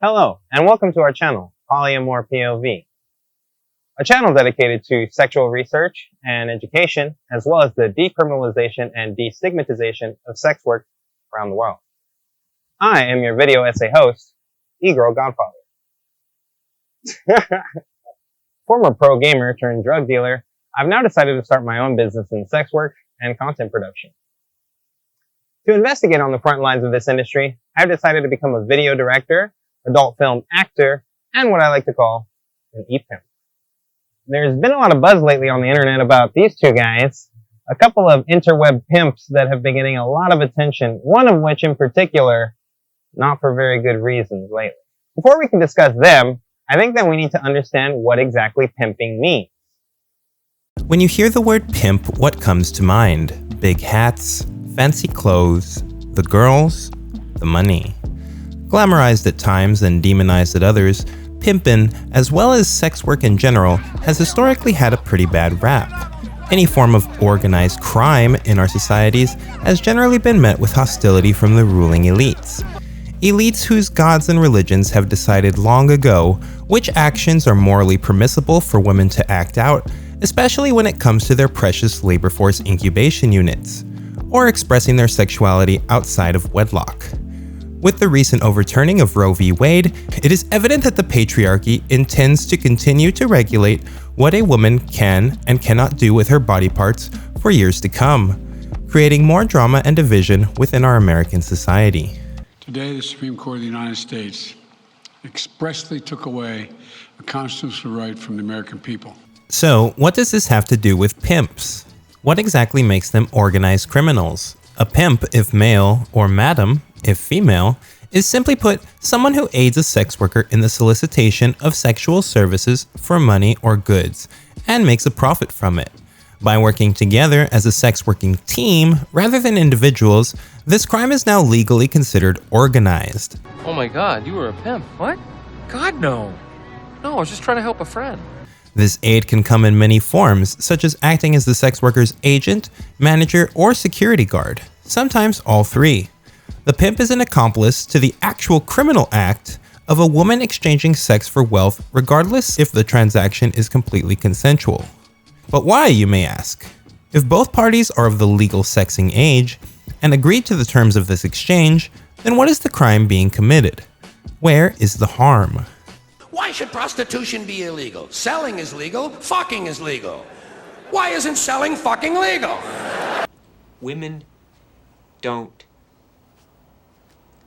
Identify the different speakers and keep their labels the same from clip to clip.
Speaker 1: Hello, and welcome to our channel, Polyamor POV, a channel dedicated to sexual research and education, as well as the decriminalization and destigmatization of sex work around the world. I am your video essay host, E-Girl Godfather. Former pro gamer turned drug dealer, I've now decided to start my own business in sex work and content production. To investigate on the front lines of this industry, I've decided to become a video director, adult film actor, and what I like to call an e-pimp. There's been a lot of buzz lately on the internet about these two guys, a couple of interweb pimps that have been getting a lot of attention, one of which in particular, not for very good reasons lately. Before we can discuss them, I think that we need to understand what exactly pimping means.
Speaker 2: When you hear the word pimp, what comes to mind? Big hats, fancy clothes, the girls, the money. Glamorized at times and demonized at others, pimpin', as well as sex work in general, has historically had a pretty bad rap. Any form of organized crime in our societies has generally been met with hostility from the ruling elites. Elites whose gods and religions have decided long ago which actions are morally permissible for women to act out, especially when it comes to their precious labor force incubation units, or expressing their sexuality outside of wedlock. With the recent overturning of Roe v. Wade, it is evident that the patriarchy intends to continue to regulate what a woman can and cannot do with her body parts for years to come, creating more drama and division within our American society.
Speaker 3: Today, the Supreme Court of the United States expressly took away a constitutional right from the American people.
Speaker 2: So, what does this have to do with pimps? What exactly makes them organized criminals? A pimp, if male, or madam, if female, is simply put someone who aids a sex worker in the solicitation of sexual services for money or goods, and makes a profit from it. By working together as a sex working team rather than individuals, this crime is now legally considered organized.
Speaker 4: Oh my God, you were a pimp. What? God, no. No, I was just trying to help a friend.
Speaker 2: This aid can come in many forms, such as acting as the sex worker's agent, manager, or security guard, sometimes all three. The pimp is an accomplice to the actual criminal act of a woman exchanging sex for wealth, regardless if the transaction is completely consensual. But why, you may ask? If both parties are of the legal sexing age and agreed to the terms of this exchange, then what is the crime being committed? Where is the harm?
Speaker 5: Why should prostitution be illegal? Selling is legal, fucking is legal. Why isn't selling fucking legal?
Speaker 6: Women don't.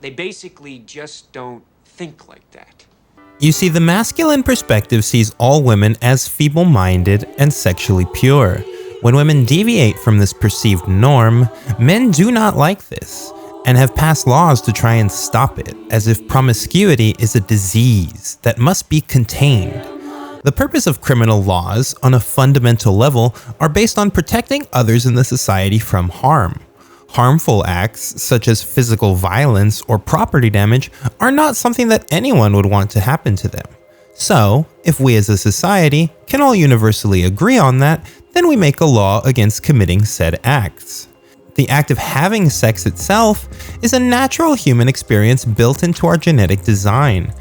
Speaker 6: They basically just don't think like that.
Speaker 2: You see, the masculine perspective sees all women as feeble-minded and sexually pure. When women deviate from this perceived norm, men do not like this, and have passed laws to try and stop it, as if promiscuity is a disease that must be contained. The purpose of criminal laws, on a fundamental level, are based on protecting others in the society from harm. Harmful acts, such as physical violence or property damage, are not something that anyone would want to happen to them. So, if we as a society can all universally agree on that, then we make a law against committing said acts. The act of having sex itself is a natural human experience built into our genetic design.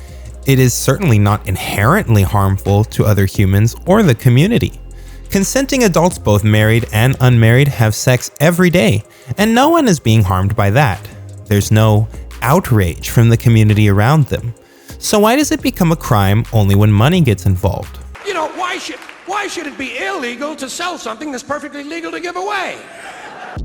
Speaker 2: It is certainly not inherently harmful to other humans or the community. Consenting adults, both married and unmarried, have sex every day, and no one is being harmed by that. There's no outrage from the community around them. So why does it become a crime only when money gets involved?
Speaker 5: You know, why should it be illegal to sell something that's perfectly legal to give away?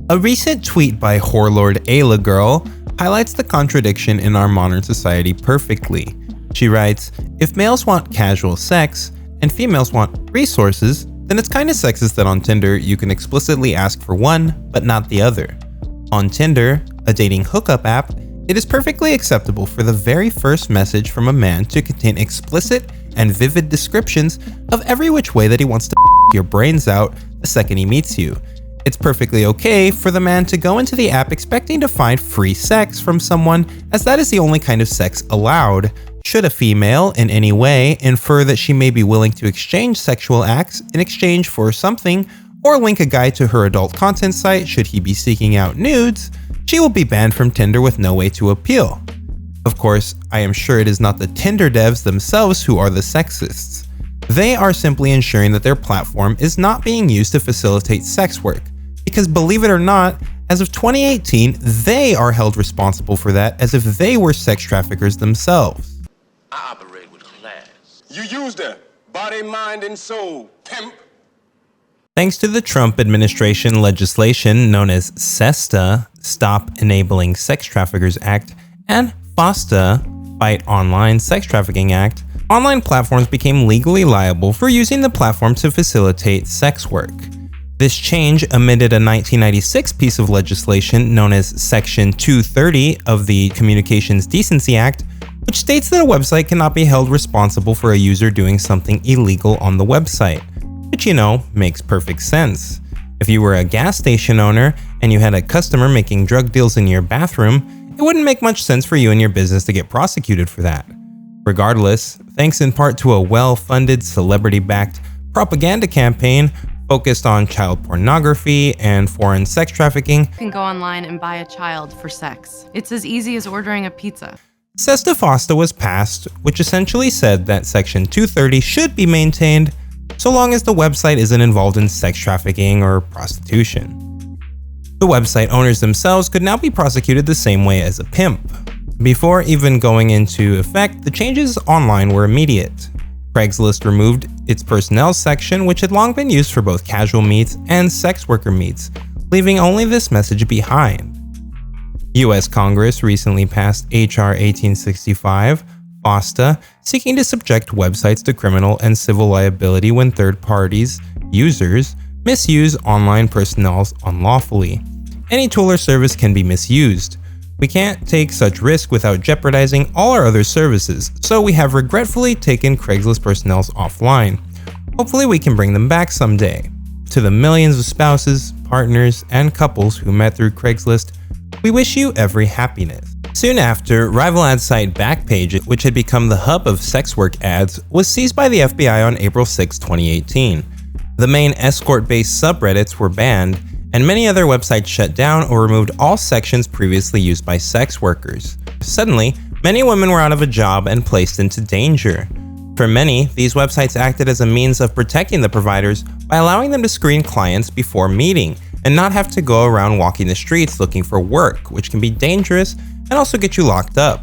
Speaker 2: A recent tweet by whorelord Ayla Girl highlights the contradiction in our modern society perfectly. She writes, "If males want casual sex and females want resources, then it's kinda sexist that on Tinder you can explicitly ask for one, but not the other. On Tinder, a dating hookup app, it is perfectly acceptable for the very first message from a man to contain explicit and vivid descriptions of every which way that he wants to your brains out the second he meets you. It's perfectly okay for the man to go into the app expecting to find free sex from someone, as that is the only kind of sex allowed. Should a female in any way infer that she may be willing to exchange sexual acts in exchange for something, or link a guy to her adult content site should he be seeking out nudes, she will be banned from Tinder with no way to appeal. Of course, I am sure it is not the Tinder devs themselves who are the sexists. They are simply ensuring that their platform is not being used to facilitate sex work, because believe it or not, as of 2018, they are held responsible for that as if they were sex traffickers themselves.
Speaker 7: I operate with class.
Speaker 8: You used her. Body, mind, and soul, pimp.
Speaker 2: Thanks to the Trump administration legislation known as SESTA, Stop Enabling Sex Traffickers Act, and FOSTA, Fight Online Sex Trafficking Act, online platforms became legally liable for using the platform to facilitate sex work. This change amended a 1996 piece of legislation known as Section 230 of the Communications Decency Act, which states that a website cannot be held responsible for a user doing something illegal on the website, which, you know, makes perfect sense. If you were a gas station owner and you had a customer making drug deals in your bathroom, it wouldn't make much sense for you and your business to get prosecuted for that. Regardless, thanks in part to a well-funded, celebrity-backed propaganda campaign focused on child pornography and foreign sex trafficking,
Speaker 9: You can go online and buy a child for sex. It's as easy as ordering a pizza.
Speaker 2: SESTA FOSTA was passed, which essentially said that Section 230 should be maintained so long as the website isn't involved in sex trafficking or prostitution. The website owners themselves could now be prosecuted the same way as a pimp. Before even going into effect, the changes online were immediate. Craigslist removed its personnel section, which had long been used for both casual meets and sex worker meets, leaving only this message behind. US Congress recently passed H.R. 1865, FOSTA, seeking to subject websites to criminal and civil liability when third parties, users, misuse online personnel unlawfully. Any tool or service can be misused. We can't take such risk without jeopardizing all our other services, so we have regretfully taken Craigslist personnel offline. Hopefully we can bring them back someday. To the millions of spouses, partners, and couples who met through Craigslist, we wish you every happiness. Soon after, rival ad site Backpage, which had become the hub of sex work ads, was seized by the FBI on April 6, 2018. The main escort-based subreddits were banned, and many other websites shut down or removed all sections previously used by sex workers. Suddenly, many women were out of a job and placed into danger. For many, these websites acted as a means of protecting the providers by allowing them to screen clients before meeting and not have to go around walking the streets looking for work, which can be dangerous and also get you locked up.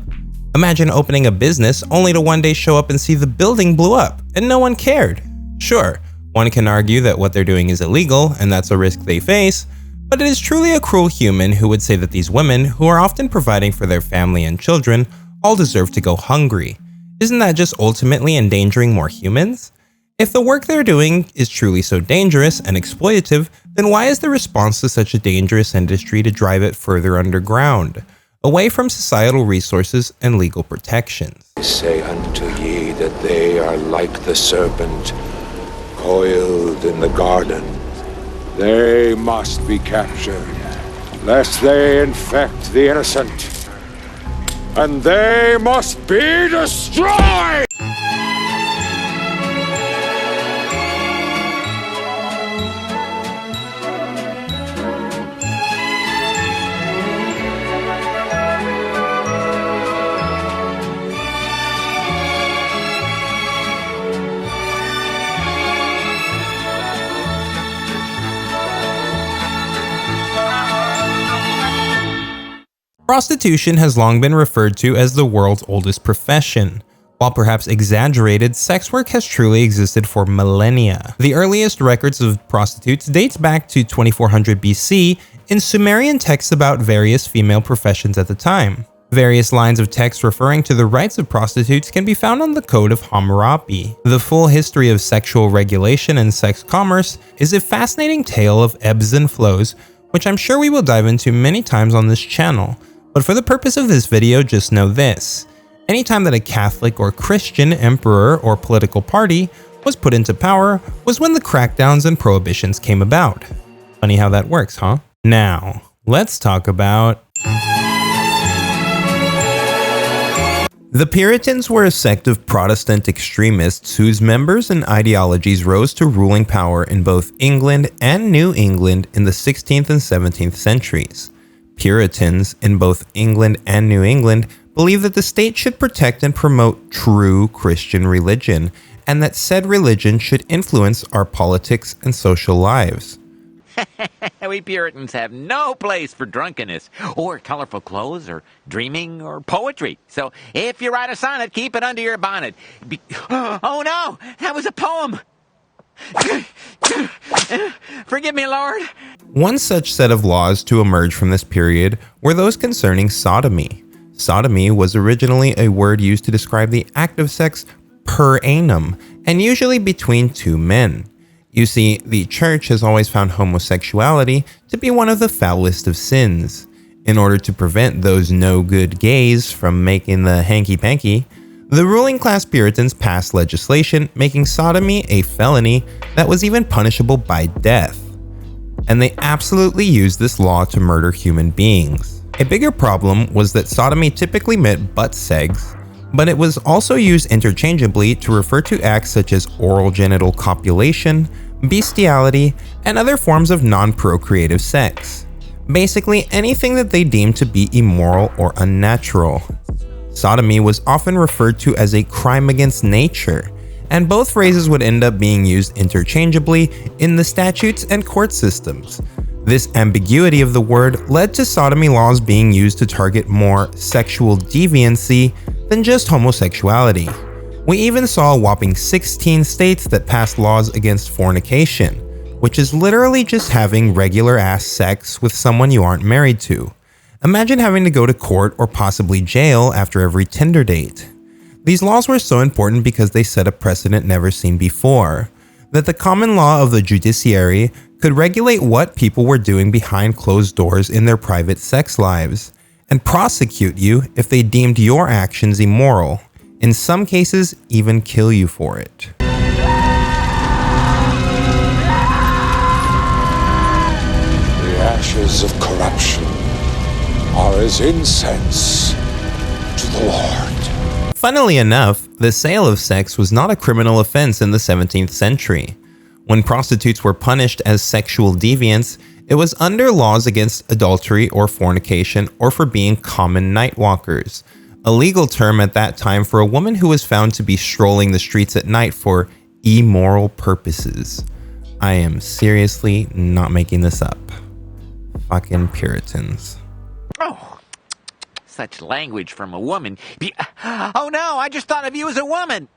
Speaker 2: Imagine opening a business only to one day show up and see the building blew up and no one cared. Sure, one can argue that what they're doing is illegal and that's a risk they face, but it is truly a cruel human who would say that these women, who are often providing for their family and children, all deserve to go hungry. Isn't that just ultimately endangering more humans? If the work they're doing is truly so dangerous and exploitative, then why is the response to such a dangerous industry to drive it further underground, away from societal resources and legal protections?
Speaker 7: I say unto ye that they are like the serpent coiled in the garden.
Speaker 8: They must be captured, lest they infect the innocent. And they must be destroyed!
Speaker 2: Prostitution has long been referred to as the world's oldest profession. While perhaps exaggerated, sex work has truly existed for millennia. The earliest records of prostitutes dates back to 2400 BC in Sumerian texts about various female professions at the time. Various lines of text referring to the rights of prostitutes can be found on the Code of Hammurabi. The full history of sexual regulation and sex commerce is a fascinating tale of ebbs and flows, which I'm sure we will dive into many times on this channel. But for the purpose of this video, just know this. Anytime that a Catholic or Christian emperor or political party was put into power was when the crackdowns and prohibitions came about. Funny how that works, huh? Now, let's talk about... The Puritans were a sect of Protestant extremists whose members and ideologies rose to ruling power in both England and New England in the 16th and 17th centuries. Puritans in both England and New England believed that the state should protect and promote true Christian religion, and that said religion should influence our politics and social lives.
Speaker 10: We Puritans have no place for drunkenness, or colorful clothes, or dreaming, or poetry. So if you write a sonnet, keep it under your bonnet. Oh no, that was a poem. Forgive me, Lord.
Speaker 2: One such set of laws to emerge from this period were those concerning sodomy. Sodomy was originally a word used to describe the act of sex per annum, and usually between two men. You see, the church has always found homosexuality to be one of the foulest of sins. In order to prevent those no-good gays from making the hanky-panky, the ruling class Puritans passed legislation making sodomy a felony that was even punishable by death. And they absolutely used this law to murder human beings. A bigger problem was that sodomy typically meant butt sex, but it was also used interchangeably to refer to acts such as oral genital copulation, bestiality, and other forms of non-procreative sex. Basically anything that they deemed to be immoral or unnatural. Sodomy was often referred to as a crime against nature, and both phrases would end up being used interchangeably in the statutes and court systems. This ambiguity of the word led to sodomy laws being used to target more sexual deviancy than just homosexuality. We even saw a whopping 16 states that passed laws against fornication, which is literally just having regular ass sex with someone you aren't married to. Imagine having to go to court or possibly jail after every Tinder date. These laws were so important because they set a precedent never seen before, that the common law of the judiciary could regulate what people were doing behind closed doors in their private sex lives, and prosecute you if they deemed your actions immoral, in some cases even kill you for it.
Speaker 8: The ashes of corruption are as incense to the Lord.
Speaker 2: Funnily enough, the sale of sex was not a criminal offense in the 17th century. When prostitutes were punished as sexual deviants, it was under laws against adultery or fornication or for being common night walkers, a legal term at that time for a woman who was found to be strolling the streets at night for immoral purposes. I am seriously not making this up. Fucking Puritans.
Speaker 10: Oh, such language from a woman. Oh no, I just thought of you as a woman.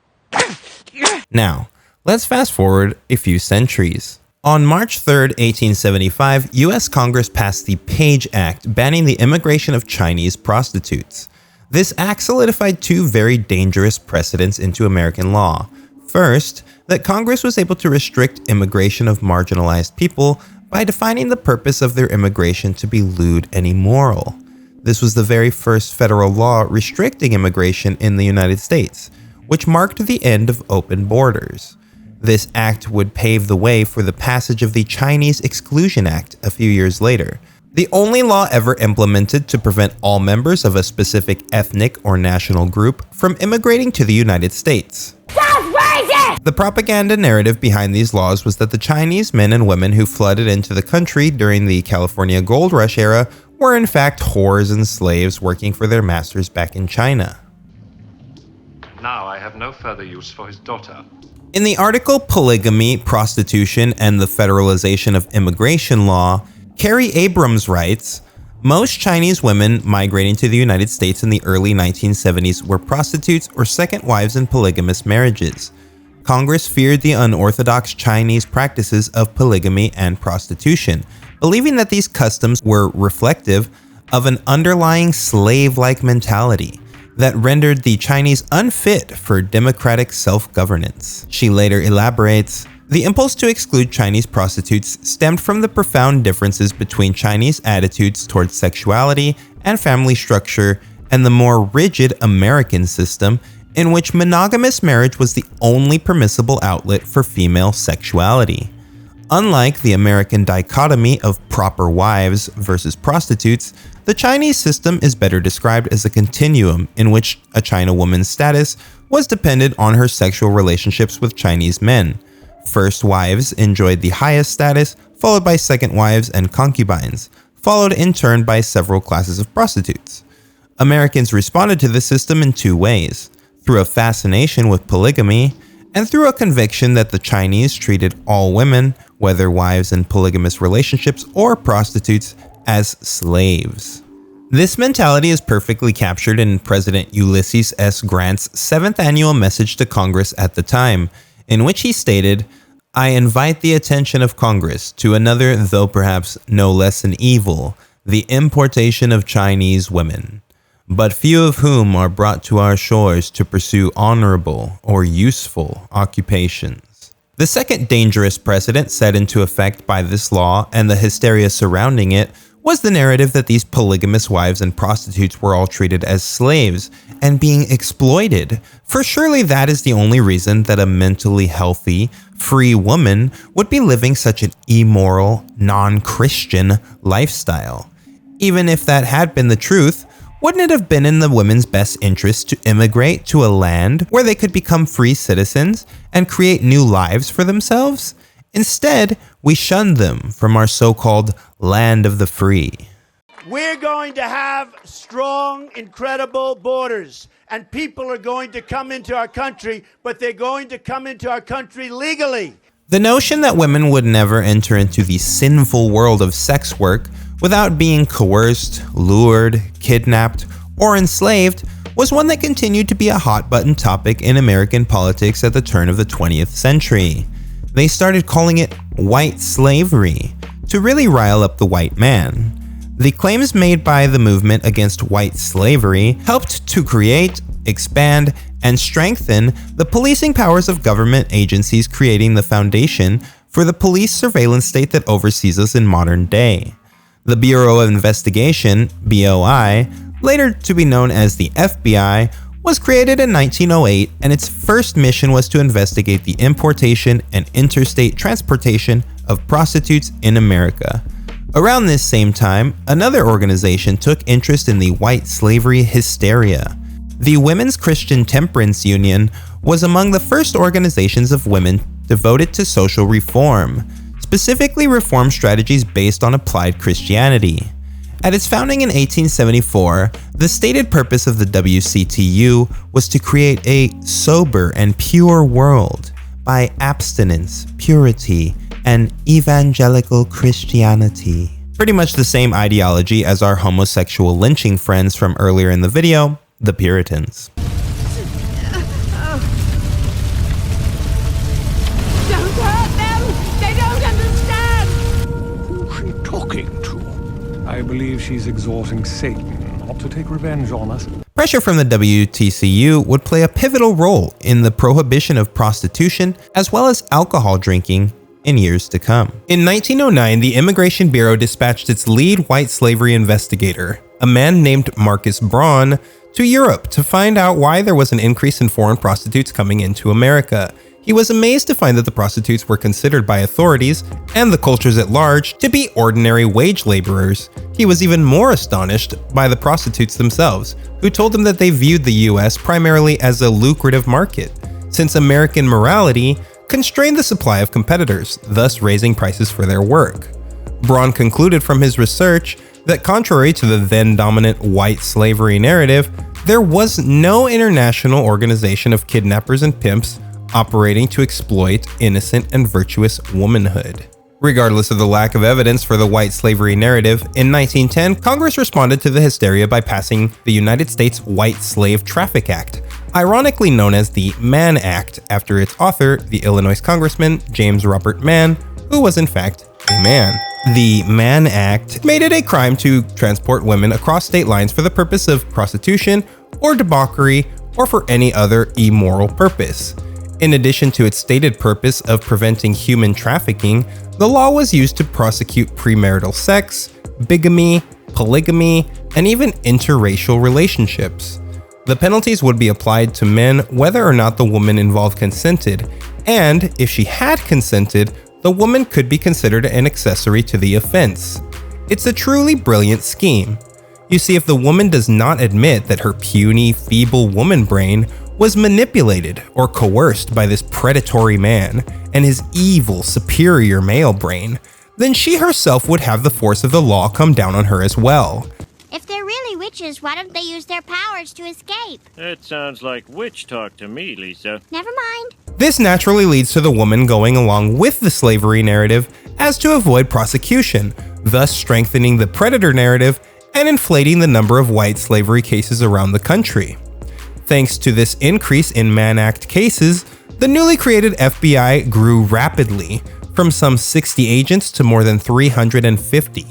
Speaker 2: Now, let's fast forward a few centuries. On March 3rd, 1875, US Congress passed the Page Act banning the immigration of Chinese prostitutes. This act solidified two very dangerous precedents into American law. First, that Congress was able to restrict immigration of marginalized people by defining the purpose of their immigration to be lewd and immoral. This was the very first federal law restricting immigration in the United States, which marked the end of open borders. This act would pave the way for the passage of the Chinese Exclusion Act a few years later, the only law ever implemented to prevent all members of a specific ethnic or national group from immigrating to the United States. The propaganda narrative behind these laws was that the Chinese men and women who flooded into the country during the California Gold Rush era were in fact whores and slaves working for their masters back in China.
Speaker 11: Now I have no further use for his daughter.
Speaker 2: In the article Polygamy, Prostitution, and the Federalization of Immigration Law, Carrie Abrams writes, most Chinese women migrating to the United States in the early 1970s were prostitutes or second wives in polygamous marriages. Congress feared the unorthodox Chinese practices of polygamy and prostitution, believing that these customs were reflective of an underlying slave-like mentality that rendered the Chinese unfit for democratic self-governance. She later elaborates, the impulse to exclude Chinese prostitutes stemmed from the profound differences between Chinese attitudes towards sexuality and family structure and the more rigid American system in which monogamous marriage was the only permissible outlet for female sexuality. Unlike the American dichotomy of proper wives versus prostitutes, the Chinese system is better described as a continuum in which a China woman's status was dependent on her sexual relationships with Chinese men. First wives enjoyed the highest status, followed by second wives and concubines, followed in turn by several classes of prostitutes. Americans responded to the system in two ways: through a fascination with polygamy, and through a conviction that the Chinese treated all women, whether wives in polygamous relationships or prostitutes, as slaves. This mentality is perfectly captured in President Ulysses S. Grant's 7th annual message to Congress at the time, in which he stated, "I invite the attention of Congress to another, though perhaps no less an evil, the importation of Chinese women, but few of whom are brought to our shores to pursue honorable or useful occupations." The second dangerous precedent set into effect by this law and the hysteria surrounding it was the narrative that these polygamous wives and prostitutes were all treated as slaves and being exploited, for surely that is the only reason that a mentally healthy, free woman would be living such an immoral, non-Christian lifestyle. Even if that had been the truth, wouldn't it have been in the women's best interest to immigrate to a land where they could become free citizens and create new lives for themselves? Instead, we shunned them from our so-called land of the free.
Speaker 12: We're going to have strong, incredible borders, and people are going to come into our country, but they're going to come into our country legally.
Speaker 2: The notion that women would never enter into the sinful world of sex work without being coerced, lured, kidnapped, or enslaved was one that continued to be a hot-button topic in American politics at the turn of the 20th century. They started calling it white slavery to really rile up the white man. The claims made by the movement against white slavery helped to create, expand, and strengthen the policing powers of government agencies, creating the foundation for the police surveillance state that oversees us in modern day. The Bureau of Investigation, BOI, later to be known as the FBI, was created in 1908, and its first mission was to investigate the importation and interstate transportation of prostitutes in America. Around this same time, another organization took interest in the white slavery hysteria. The Women's Christian Temperance Union was among the first organizations of women devoted to social reform, specifically reform strategies based on applied Christianity. At its founding in 1874, the stated purpose of the WCTU was to create a sober and pure world by abstinence, purity, and evangelical Christianity. Pretty much the same ideology as our homosexual lynching friends from earlier in the video, the Puritans.
Speaker 13: Don't hurt them! They don't understand!
Speaker 8: Who's she talking to? I believe she's exhorting Satan not to take revenge on us.
Speaker 2: Pressure from the WTCU would play a pivotal role in the prohibition of prostitution as well as alcohol drinking in years to come. In 1909, the Immigration Bureau dispatched its lead white slavery investigator, a man named Marcus Braun, to Europe to find out why there was an increase in foreign prostitutes coming into America. He was amazed to find that the prostitutes were considered by authorities and the cultures at large to be ordinary wage laborers. He was even more astonished by the prostitutes themselves, who told him that they viewed the US primarily as a lucrative market, since American morality constrained the supply of competitors, thus raising prices for their work. Braun concluded from his research that contrary to the then dominant white slavery narrative, there was no international organization of kidnappers and pimps operating to exploit innocent and virtuous womanhood. Regardless of the lack of evidence for the white slavery narrative, in 1910, Congress responded to the hysteria by passing the United States White Slave Traffic Act, ironically known as the Mann Act, after its author, the Illinois Congressman James Robert Mann, who was in fact a man. The Mann Act made it a crime to transport women across state lines for the purpose of prostitution or debauchery or for any other immoral purpose. In addition to its stated purpose of preventing human trafficking, the law was used to prosecute premarital sex, bigamy, polygamy, and even interracial relationships. The penalties would be applied to men whether or not the woman involved consented, and if she had consented, the woman could be considered an accessory to the offense. It's a truly brilliant scheme. You see, if the woman does not admit that her puny, feeble woman brain was manipulated or coerced by this predatory man and his evil, superior male brain, then she herself would have the force of the law come down on her as well.
Speaker 14: If they're really witches, witches. Why don't they use their powers to escape?
Speaker 15: That sounds like witch talk to me, Lisa.
Speaker 14: Never mind.
Speaker 2: This naturally leads to the woman going along with the slavery narrative as to avoid prosecution, thus strengthening the predator narrative and inflating the number of white slavery cases around the country. Thanks to this increase in Mann Act cases, the newly created FBI grew rapidly, from some 60 agents to more than 350,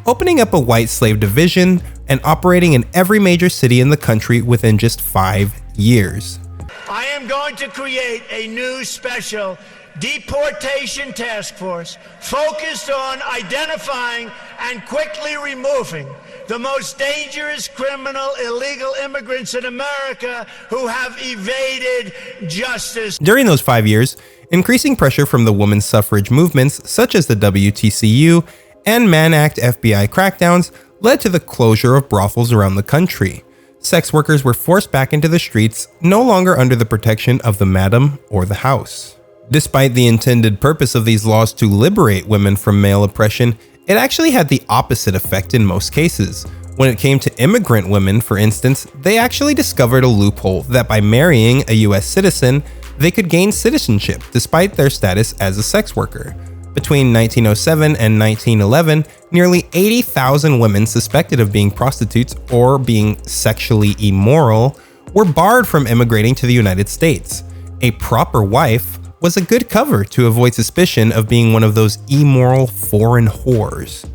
Speaker 2: opening up a white slave division and operating in every major city in the country within just 5 years.
Speaker 12: I am going to create a new special deportation task force focused on identifying and quickly removing the most dangerous criminal illegal immigrants in America who have evaded justice.
Speaker 2: During those 5 years, increasing pressure from the women's suffrage movements such as the WTCU and Mann Act FBI crackdowns led to the closure of brothels around the country. Sex workers were forced back into the streets, no longer under the protection of the madam or the house. Despite the intended purpose of these laws to liberate women from male oppression, it actually had the opposite effect in most cases. When it came to immigrant women, for instance, they actually discovered a loophole that by marrying a US citizen, they could gain citizenship despite their status as a sex worker. Between 1907 and 1911, nearly 80,000 women suspected of being prostitutes or being sexually immoral were barred from immigrating to the United States. A proper wife was a good cover to avoid suspicion of being one of those immoral foreign whores.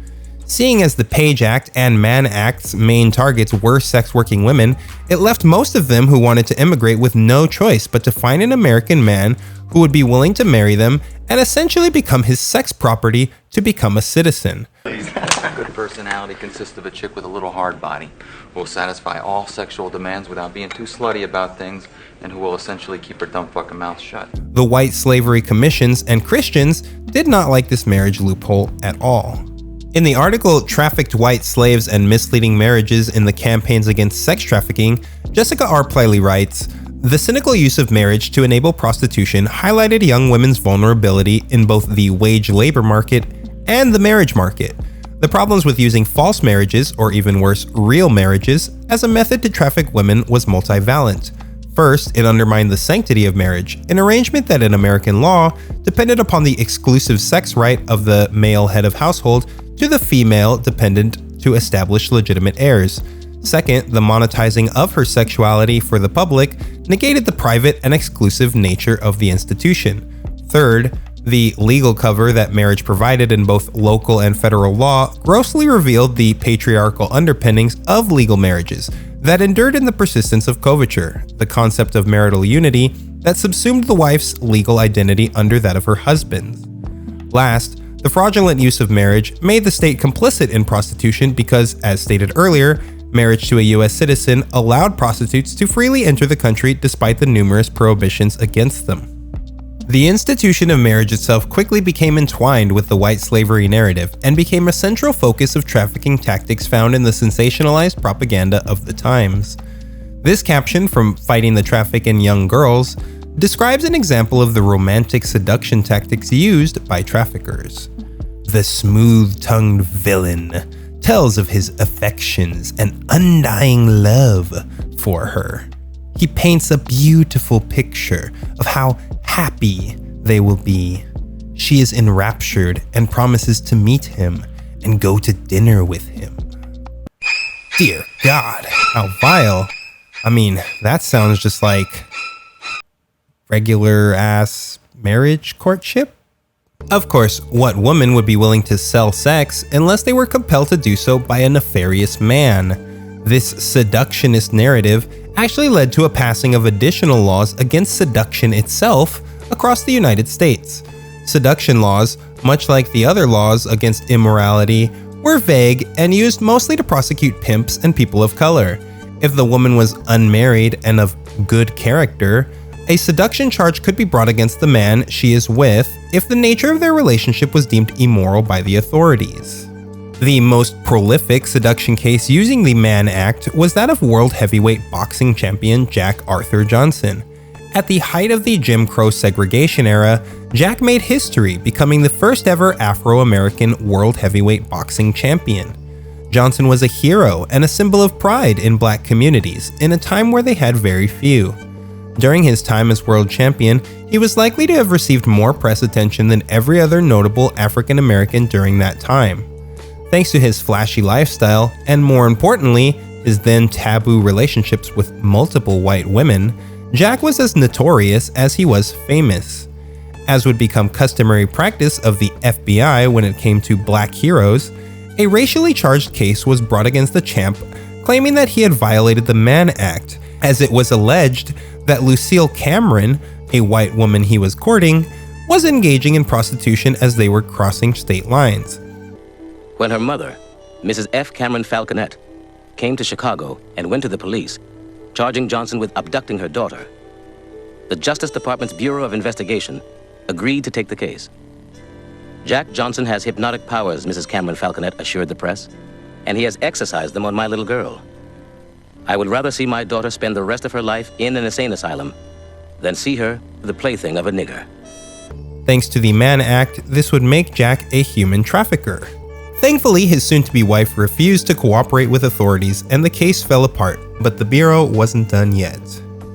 Speaker 2: Seeing as the Page Act and Mann Act's main targets were sex-working women, it left most of them who wanted to immigrate with no choice but to find an American man who would be willing to marry them and essentially become his sex property to become a citizen.
Speaker 16: Good personality consists of a chick with a little hard body, who will satisfy all sexual demands without being too slutty about things, and who will essentially keep her dumb fucking mouth shut.
Speaker 2: The white slavery commissions and Christians did not like this marriage loophole at all. In the article Trafficked White Slaves and Misleading Marriages in the Campaigns Against Sex Trafficking, Jessica R. Pliley writes, "The cynical use of marriage to enable prostitution highlighted young women's vulnerability in both the wage labor market and the marriage market. The problems with using false marriages, or even worse, real marriages, as a method to traffic women was multivalent. First, it undermined the sanctity of marriage, an arrangement that in American law depended upon the exclusive sex right of the male head of household to the female dependent to establish legitimate heirs. Second, the monetizing of her sexuality for the public negated the private and exclusive nature of the institution. Third, the legal cover that marriage provided in both local and federal law grossly revealed the patriarchal underpinnings of legal marriages that endured in the persistence of coverture, the concept of marital unity that subsumed the wife's legal identity under that of her husband's. Last, the fraudulent use of marriage made the state complicit in prostitution because, as stated earlier, marriage to a US citizen allowed prostitutes to freely enter the country despite the numerous prohibitions against them. The institution of marriage itself quickly became entwined with the white slavery narrative and became a central focus of trafficking tactics found in the sensationalized propaganda of the times. This caption from Fighting the Traffic in Young Girls describes an example of the romantic seduction tactics used by traffickers. The smooth-tongued villain tells of his affections and undying love for her. He paints a beautiful picture of how happy they will be. She is enraptured and promises to meet him and go to dinner with him. Dear God, how vile. I mean, that sounds just like regular-ass marriage courtship? Of course, what woman would be willing to sell sex unless they were compelled to do so by a nefarious man? This seductionist narrative actually led to a passing of additional laws against seduction itself across the United States. Seduction laws, much like the other laws against immorality, were vague and used mostly to prosecute pimps and people of color. If the woman was unmarried and of good character, a seduction charge could be brought against the man she is with if the nature of their relationship was deemed immoral by the authorities. The most prolific seduction case using the Mann Act was that of world heavyweight boxing champion Jack Arthur Johnson. At the height of the Jim Crow segregation era, Jack made history, becoming the first ever Afro-American world heavyweight boxing champion. Johnson was a hero and a symbol of pride in black communities in a time where they had very few. During his time as world champion, he was likely to have received more press attention than every other notable African American during that time. Thanks to his flashy lifestyle, and more importantly, his then taboo relationships with multiple white women, Jack was as notorious as he was famous. As would become customary practice of the FBI when it came to black heroes, a racially charged case was brought against the champ, claiming that he had violated the Mann Act, as it was alleged that Lucille Cameron, a white woman he was courting, was engaging in prostitution as they were crossing state lines.
Speaker 17: When her mother, Mrs. F. Cameron Falconet, came to Chicago and went to the police, charging Johnson with abducting her daughter, the Justice Department's Bureau of Investigation agreed to take the case. Jack Johnson has hypnotic powers, Mrs. Cameron Falconet assured the press, and he has exercised them on my little girl. I would rather see my daughter spend the rest of her life in an insane asylum than see her the plaything of a nigger.
Speaker 2: Thanks to the Mann Act, this would make Jack a human trafficker. Thankfully, his soon-to-be wife refused to cooperate with authorities and the case fell apart, but the Bureau wasn't done yet.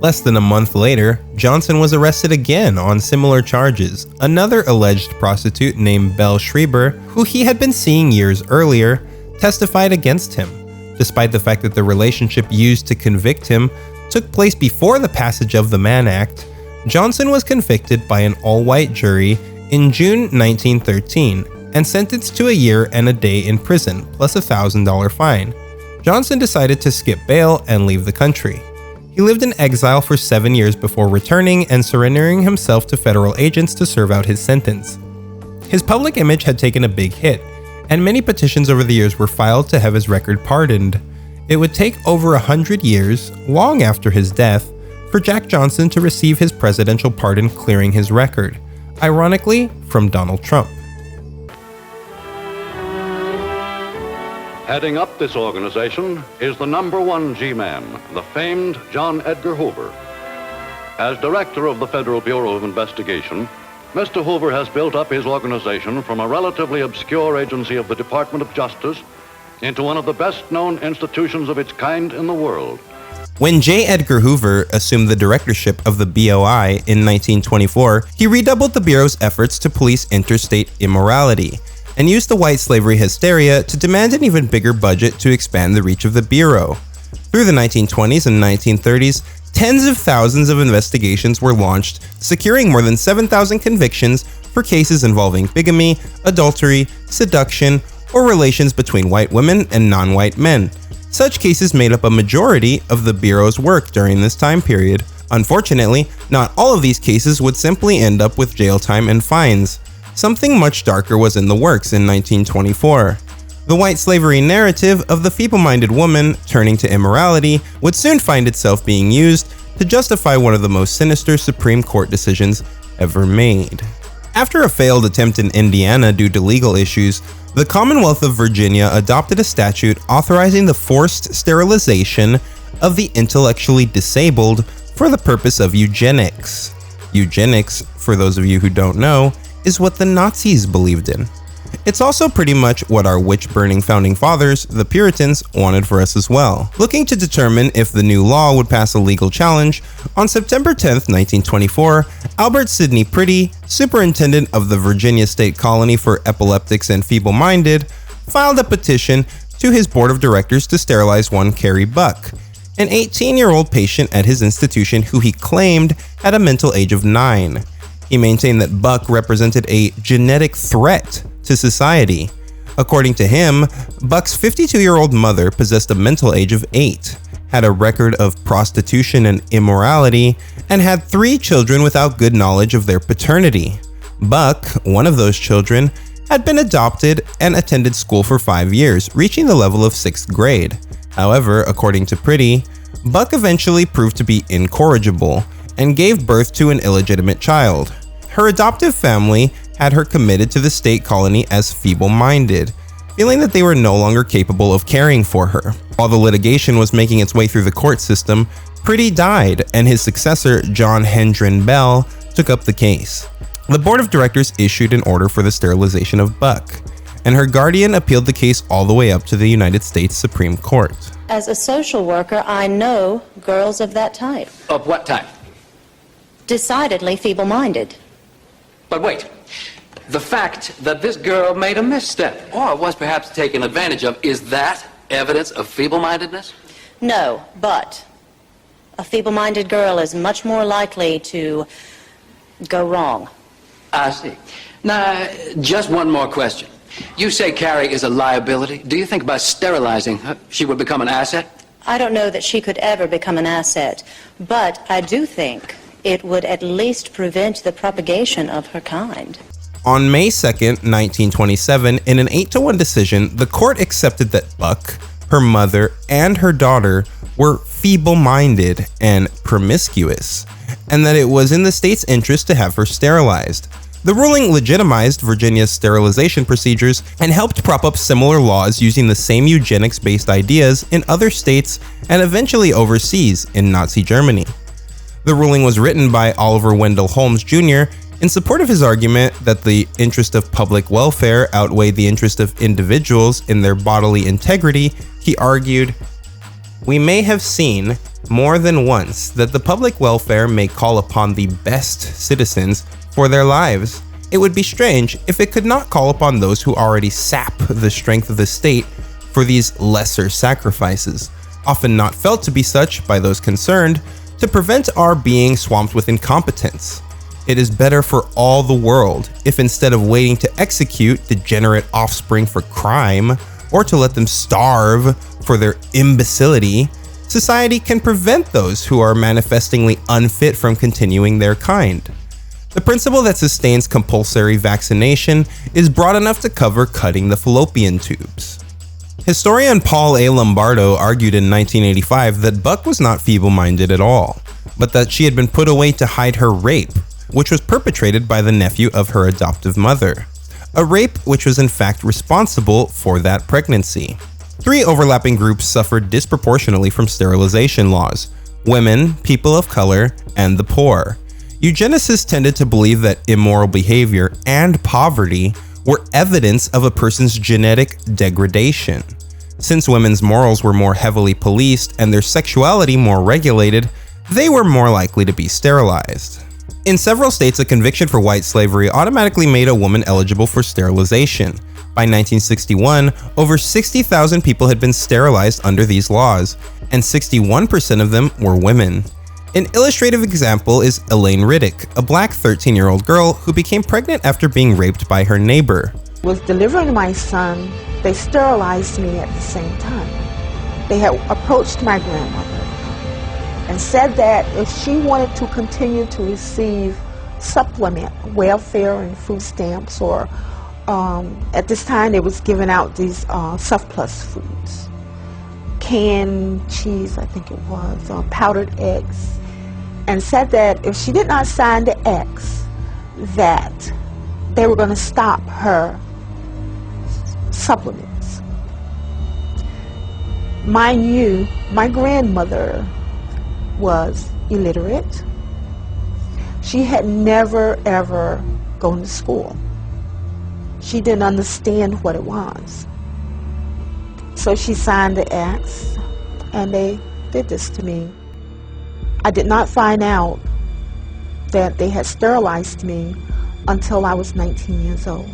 Speaker 2: Less than a month later, Johnson was arrested again on similar charges. Another alleged prostitute named Belle Schreiber, who he had been seeing years earlier, testified against him, despite the fact that the relationship used to convict him took place before the passage of the Mann Act. Johnson was convicted by an all-white jury in June 1913 and sentenced to a year and a day in prison plus a $1,000 fine. Johnson decided to skip bail and leave the country. He lived in exile for 7 years before returning and surrendering himself to federal agents to serve out his sentence. His public image had taken a big hit, and many petitions over the years were filed to have his record pardoned. It would take over 100 years, long after his death, for Jack Johnson to receive his presidential pardon, clearing his record, ironically from Donald Trump.
Speaker 18: Heading up this organization is the #1 G-Man, the famed John Edgar Hoover. As director of the Federal Bureau of Investigation, Mr. Hoover has built up his organization from a relatively obscure agency of the Department of Justice into one of the best-known institutions of its kind in the world.
Speaker 2: When J. Edgar Hoover assumed the directorship of the BOI in 1924, he redoubled the Bureau's efforts to police interstate immorality, and used the white slavery hysteria to demand an even bigger budget to expand the reach of the Bureau. Through the 1920s and 1930s, tens of thousands of investigations were launched, securing more than 7,000 convictions for cases involving bigamy, adultery, seduction, or relations between white women and non-white men. Such cases made up a majority of the Bureau's work during this time period. Unfortunately, not all of these cases would simply end up with jail time and fines. Something much darker was in the works in 1924. The white slavery narrative of the feeble-minded woman turning to immorality would soon find itself being used to justify one of the most sinister Supreme Court decisions ever made. After a failed attempt in Indiana due to legal issues, the Commonwealth of Virginia adopted a statute authorizing the forced sterilization of the intellectually disabled for the purpose of eugenics. Eugenics, for those of you who don't know, is what the Nazis believed in. It's also pretty much what our witch-burning founding fathers, the Puritans, wanted for us as well. Looking to determine if the new law would pass a legal challenge, on September 10th, 1924, Albert Sidney Priddy, superintendent of the Virginia State Colony for Epileptics and Feeble-Minded, filed a petition to his board of directors to sterilize one Carrie Buck, an 18-year-old patient at his institution who he claimed had a mental age of 9. He maintained that Buck represented a genetic threat to society. According to him, Buck's 52-year-old mother possessed a mental age of 8, had a record of prostitution and immorality, and had 3 children without good knowledge of their paternity. Buck, one of those children, had been adopted and attended school for 5 years, reaching the level of 6th grade. However, according to Priddy, Buck eventually proved to be incorrigible and gave birth to an illegitimate child. Her adoptive family had her committed to the state colony as feeble-minded, feeling that they were no longer capable of caring for her. While the litigation was making its way through the court system, Priddy died and his successor, John Hendren Bell, took up the case. The board of directors issued an order for the sterilization of Buck. and her guardian appealed the case all the way up to the United States Supreme Court.
Speaker 19: As a social worker, I know girls of that type.
Speaker 20: Of what type?
Speaker 19: Decidedly feeble-minded.
Speaker 20: But wait, the fact that this girl made a misstep, or was perhaps taken advantage of, is that evidence of feeble-mindedness?
Speaker 19: No, but a feeble-minded girl is much more likely to go wrong.
Speaker 20: I see. Now, just one more question. You say Carrie is a liability. Do you think by sterilizing her, she would become an asset?
Speaker 19: I don't know that she could ever become an asset, but I do think it would at least prevent the propagation of her kind.
Speaker 2: On May 2nd, 1927, in an 8-1 decision, the court accepted that Buck, her mother, and her daughter were feeble-minded and promiscuous, and that it was in the state's interest to have her sterilized. The ruling legitimized Virginia's sterilization procedures and helped prop up similar laws using the same eugenics-based ideas in other states and eventually overseas in Nazi Germany. The ruling was written by Oliver Wendell Holmes Jr. In support of his argument that the interest of public welfare outweighed the interest of individuals in their bodily integrity, he argued, "We may have seen more than once that the public welfare may call upon the best citizens for their lives. It would be strange if it could not call upon those who already sap the strength of the state for these lesser sacrifices, often not felt to be such by those concerned, to prevent our being swamped with incompetence. It is better for all the world if instead of waiting to execute degenerate offspring for crime, or to let them starve for their imbecility, society can prevent those who are manifestingly unfit from continuing their kind. The principle that sustains compulsory vaccination is broad enough to cover cutting the fallopian tubes." Historian Paul A. Lombardo argued in 1985 that Buck was not feeble-minded at all, but that she had been put away to hide her rape, which was perpetrated by the nephew of her adoptive mother. A rape which was in fact responsible for that pregnancy. 3 overlapping groups suffered disproportionately from sterilization laws: women, people of color, and the poor. Eugenicists tended to believe that immoral behavior and poverty were evidence of a person's genetic degradation. Since women's morals were more heavily policed and their sexuality more regulated, they were more likely to be sterilized. In several states, a conviction for white slavery automatically made a woman eligible for sterilization. By 1961, over 60,000 people had been sterilized under these laws, and 61% of them were women. An illustrative example is Elaine Riddick, a black 13-year-old girl who became pregnant after being raped by her neighbor.
Speaker 21: Was delivering my son, they sterilized me at the same time. They had approached my grandmother and said that if she wanted to continue to receive supplement, welfare and food stamps, or at this time they was giving out these surplus foods, canned cheese, I think it was, powdered eggs, and said that if she did not sign the X, that they were going to stop her supplements. Mind you, my grandmother was illiterate. She had never ever gone to school. She didn't understand what it was. So she signed the X, and they did this to me. I did not find out that they had sterilized me until I was 19 years old.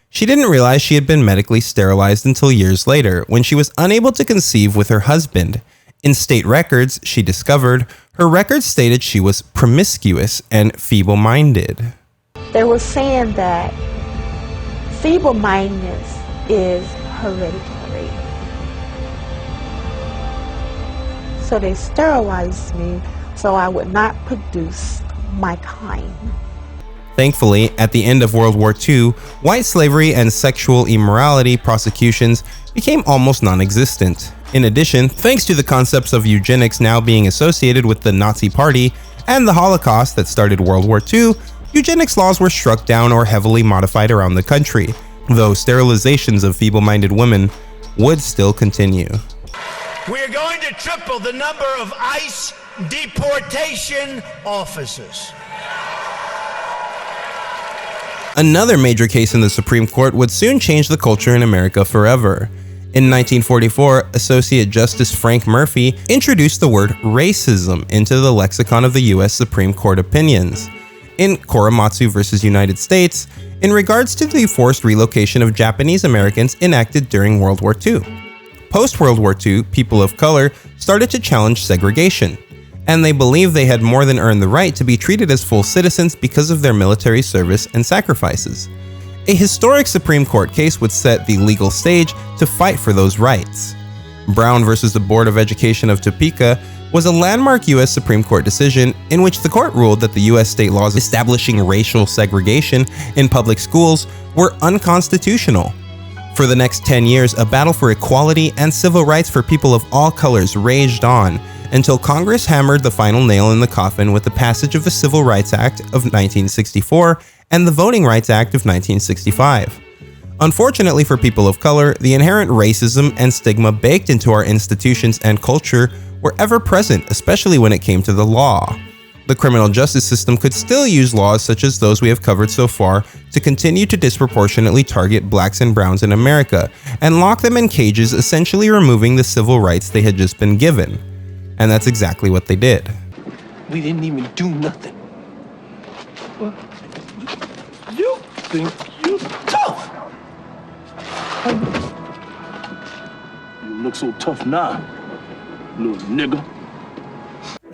Speaker 2: She didn't realize she had been medically sterilized until years later, when she was unable to conceive with her husband. In state records, she discovered, her records stated she was promiscuous and feeble-minded.
Speaker 21: They were saying that feeble-mindedness is hereditary. So they sterilized me so I would not produce my kind.
Speaker 2: Thankfully, at the end of World War II, white slavery and sexual immorality prosecutions became almost non-existent. In addition, thanks to the concepts of eugenics now being associated with the Nazi Party and the Holocaust that started World War II, eugenics laws were struck down or heavily modified around the country, though sterilizations of feeble-minded women would still continue.
Speaker 12: We're going to triple the number of ICE deportation officers.
Speaker 2: Another major case in the Supreme Court would soon change the culture in America forever. In 1944, Associate Justice Frank Murphy introduced the word racism into the lexicon of the U.S. Supreme Court opinions. In Korematsu v. United States, in regards to the forced relocation of Japanese Americans enacted during World War II. Post-World War II, people of color started to challenge segregation, and they believed they had more than earned the right to be treated as full citizens because of their military service and sacrifices. A historic Supreme Court case would set the legal stage to fight for those rights. Brown versus the Board of Education of Topeka was a landmark U.S. Supreme Court decision in which the court ruled that the U.S. state laws establishing racial segregation in public schools were unconstitutional. For the next 10 years, a battle for equality and civil rights for people of all colors raged on until Congress hammered the final nail in the coffin with the passage of the Civil Rights Act of 1964 and the Voting Rights Act of 1965. Unfortunately for people of color, the inherent racism and stigma baked into our institutions and culture were ever present, especially when it came to the law. The criminal justice system could still use laws such as those we have covered so far to continue to disproportionately target blacks and browns in America and lock them in cages, essentially removing the civil rights they had just been given. And that's exactly what they did.
Speaker 1: We didn't even do nothing. Well, you think you're tough. You look so tough now, little nigga.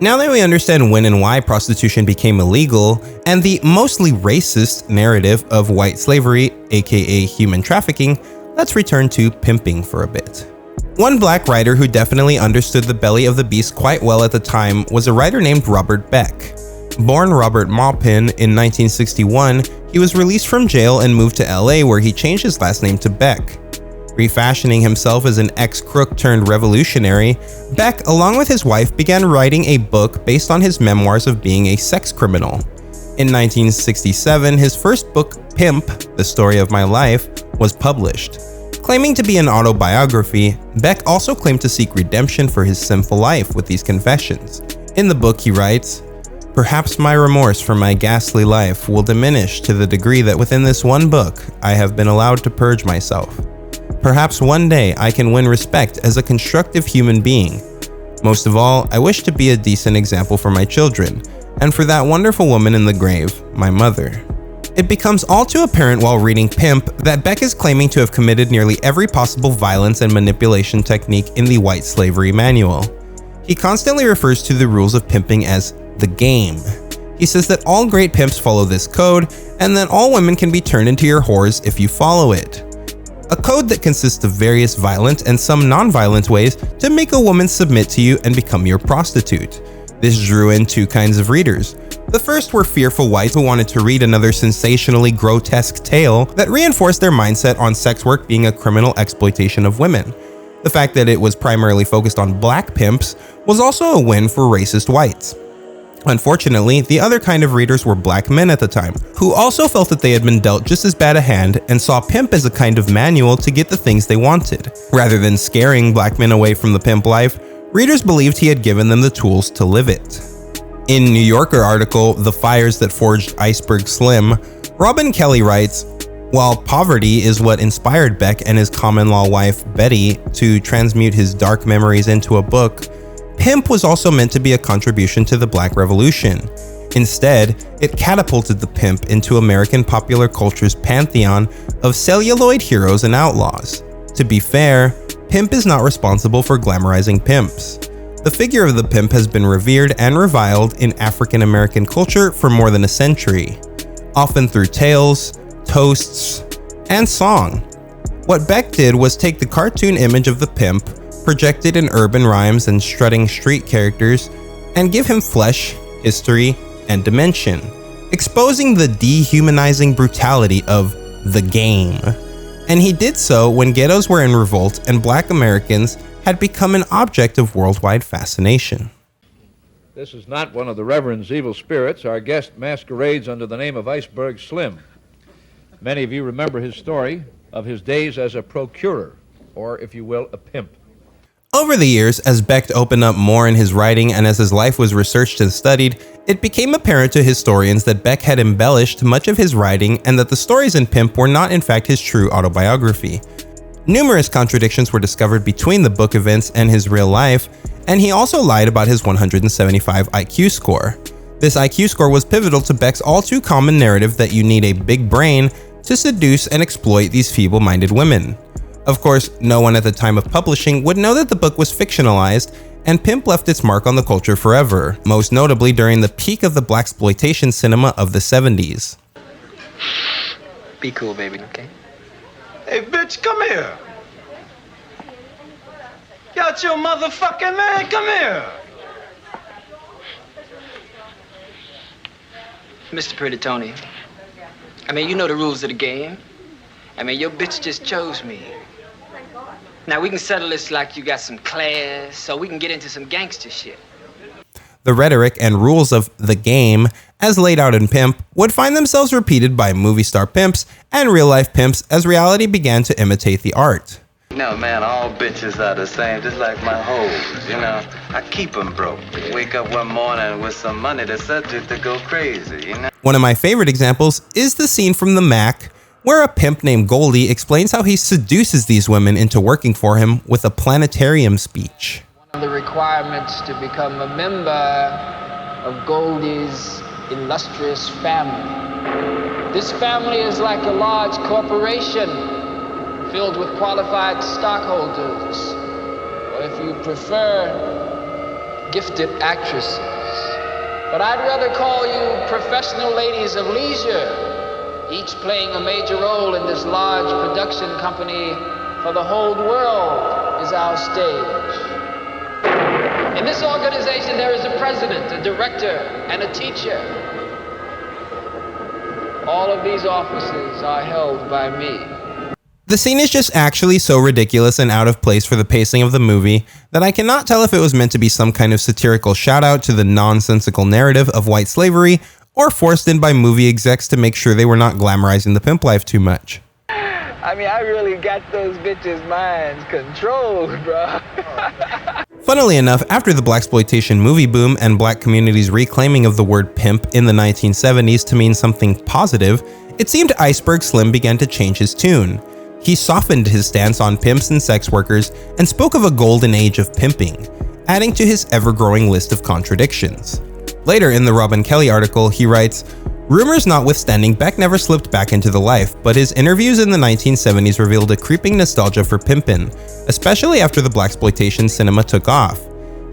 Speaker 2: Now that we understand when and why prostitution became illegal, and the mostly racist narrative of white slavery, aka human trafficking, let's return to pimping for a bit. One black writer who definitely understood the belly of the beast quite well at the time was a writer named Robert Beck. Born Robert Maupin in 1961, he was released from jail and moved to LA, where he changed his last name to Beck. Refashioning himself as an ex-crook turned revolutionary, Beck, along with his wife, began writing a book based on his memoirs of being a sex criminal. In 1967, his first book, Pimp: The Story of My Life, was published. Claiming to be an autobiography, Beck also claimed to seek redemption for his sinful life with these confessions. In the book, he writes, "Perhaps my remorse for my ghastly life will diminish to the degree that within this one book, I have been allowed to purge myself. Perhaps one day I can win respect as a constructive human being. Most of all, I wish to be a decent example for my children, and for that wonderful woman in the grave, my mother." It becomes all too apparent while reading Pimp that Beck is claiming to have committed nearly every possible violence and manipulation technique in the white slavery manual. He constantly refers to the rules of pimping as the game. He says that all great pimps follow this code, and that all women can be turned into your whores if you follow it. A code that consists of various violent and some non-violent ways to make a woman submit to you and become your prostitute. This drew in two kinds of readers. The first were fearful whites who wanted to read another sensationally grotesque tale that reinforced their mindset on sex work being a criminal exploitation of women. The fact that it was primarily focused on black pimps was also a win for racist whites. Unfortunately, the other kind of readers were black men at the time, who also felt that they had been dealt just as bad a hand and saw pimp as a kind of manual to get the things they wanted. Rather than scaring black men away from the pimp life, readers believed he had given them the tools to live it. In New Yorker article, The Fires That Forged Iceberg Slim, Robin Kelly writes, "While poverty is what inspired Beck and his common-law wife, Betty, to transmute his dark memories into a book, pimp was also meant to be a contribution to the Black Revolution. Instead, it catapulted the pimp into American popular culture's pantheon of celluloid heroes and outlaws. To be fair, pimp is not responsible for glamorizing pimps. The figure of the pimp has been revered and reviled in African American culture for more than a century, often through tales, toasts, and song. What Beck did was take the cartoon image of the pimp, projected in urban rhymes and strutting street characters, and give him flesh, history, and dimension, exposing the dehumanizing brutality of the game. And he did so when ghettos were in revolt and black Americans had become an object of worldwide fascination."
Speaker 22: This is not one of the Reverend's evil spirits. Our guest masquerades under the name of Iceberg Slim. Many of you remember his story of his days as a procurer, or if you will, a pimp.
Speaker 2: Over the years, as Beck opened up more in his writing and as his life was researched and studied, it became apparent to historians that Beck had embellished much of his writing and that the stories in Pimp were not in fact his true autobiography. Numerous contradictions were discovered between the book events and his real life, and he also lied about his 175 IQ score. This IQ score was pivotal to Beck's all-too-common narrative that you need a big brain to seduce and exploit these feeble-minded women. Of course, no one at the time of publishing would know that the book was fictionalized, and Pimp left its mark on the culture forever, most notably during the peak of the blaxploitation cinema of the 70s.
Speaker 3: Be cool, baby, okay?
Speaker 4: Hey, bitch, come here. Got your motherfucking man, come here.
Speaker 3: Mr. Pretty Tony, I mean, you know the rules of the game. I mean, your bitch just chose me. Now we can settle this like you got some class, so we can get into some gangster shit.
Speaker 2: The rhetoric and rules of the game, as laid out in Pimp, would find themselves repeated by movie star pimps and real-life pimps as reality began to imitate the art.
Speaker 4: No, man, all bitches are the same, just like my hoes, you know. I keep them broke. Wake up one morning with some money, the subject to go crazy, you know.
Speaker 2: One of my favorite examples is the scene from The Mac, where a pimp named Goldie explains how he seduces these women into working for him with a planetarium speech.
Speaker 3: One of the requirements to become a member of Goldie's illustrious family. This family is like a large corporation filled with qualified stockholders, or if you prefer, gifted actresses. But I'd rather call you professional ladies of leisure, each playing a major role in this large production company, for the whole world is our stage. In this organization, there is a president, a director, and a teacher. All of these offices are held by me.
Speaker 2: The scene is just actually so ridiculous and out of place for the pacing of the movie that I cannot tell if it was meant to be some kind of satirical shout out to the nonsensical narrative of white slavery or forced in by movie execs to make sure they were not glamorizing the pimp life too much.
Speaker 3: I mean, I really got those bitches' minds controlled, bro.
Speaker 2: Funnily enough, after the blaxploitation movie boom and black community's reclaiming of the word pimp in the 1970s to mean something positive, it seemed Iceberg Slim began to change his tune. He softened his stance on pimps and sex workers and spoke of a golden age of pimping, adding to his ever-growing list of contradictions. Later in the Robin Kelly article, he writes, "Rumors notwithstanding, Beck never slipped back into the life, but his interviews in the 1970s revealed a creeping nostalgia for pimpin', especially after the blaxploitation cinema took off.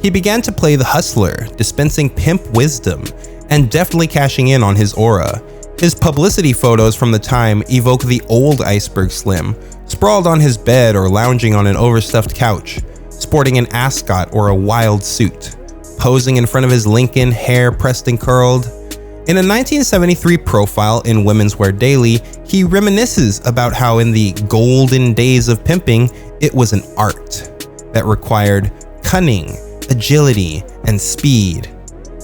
Speaker 2: He began to play the hustler, dispensing pimp wisdom, and deftly cashing in on his aura. His publicity photos from the time evoke the old Iceberg Slim, sprawled on his bed or lounging on an overstuffed couch, sporting an ascot or a wild suit, posing in front of his Lincoln, hair pressed and curled. In a 1973 profile in Women's Wear Daily, he reminisces about how in the golden days of pimping, it was an art that required cunning, agility, and speed.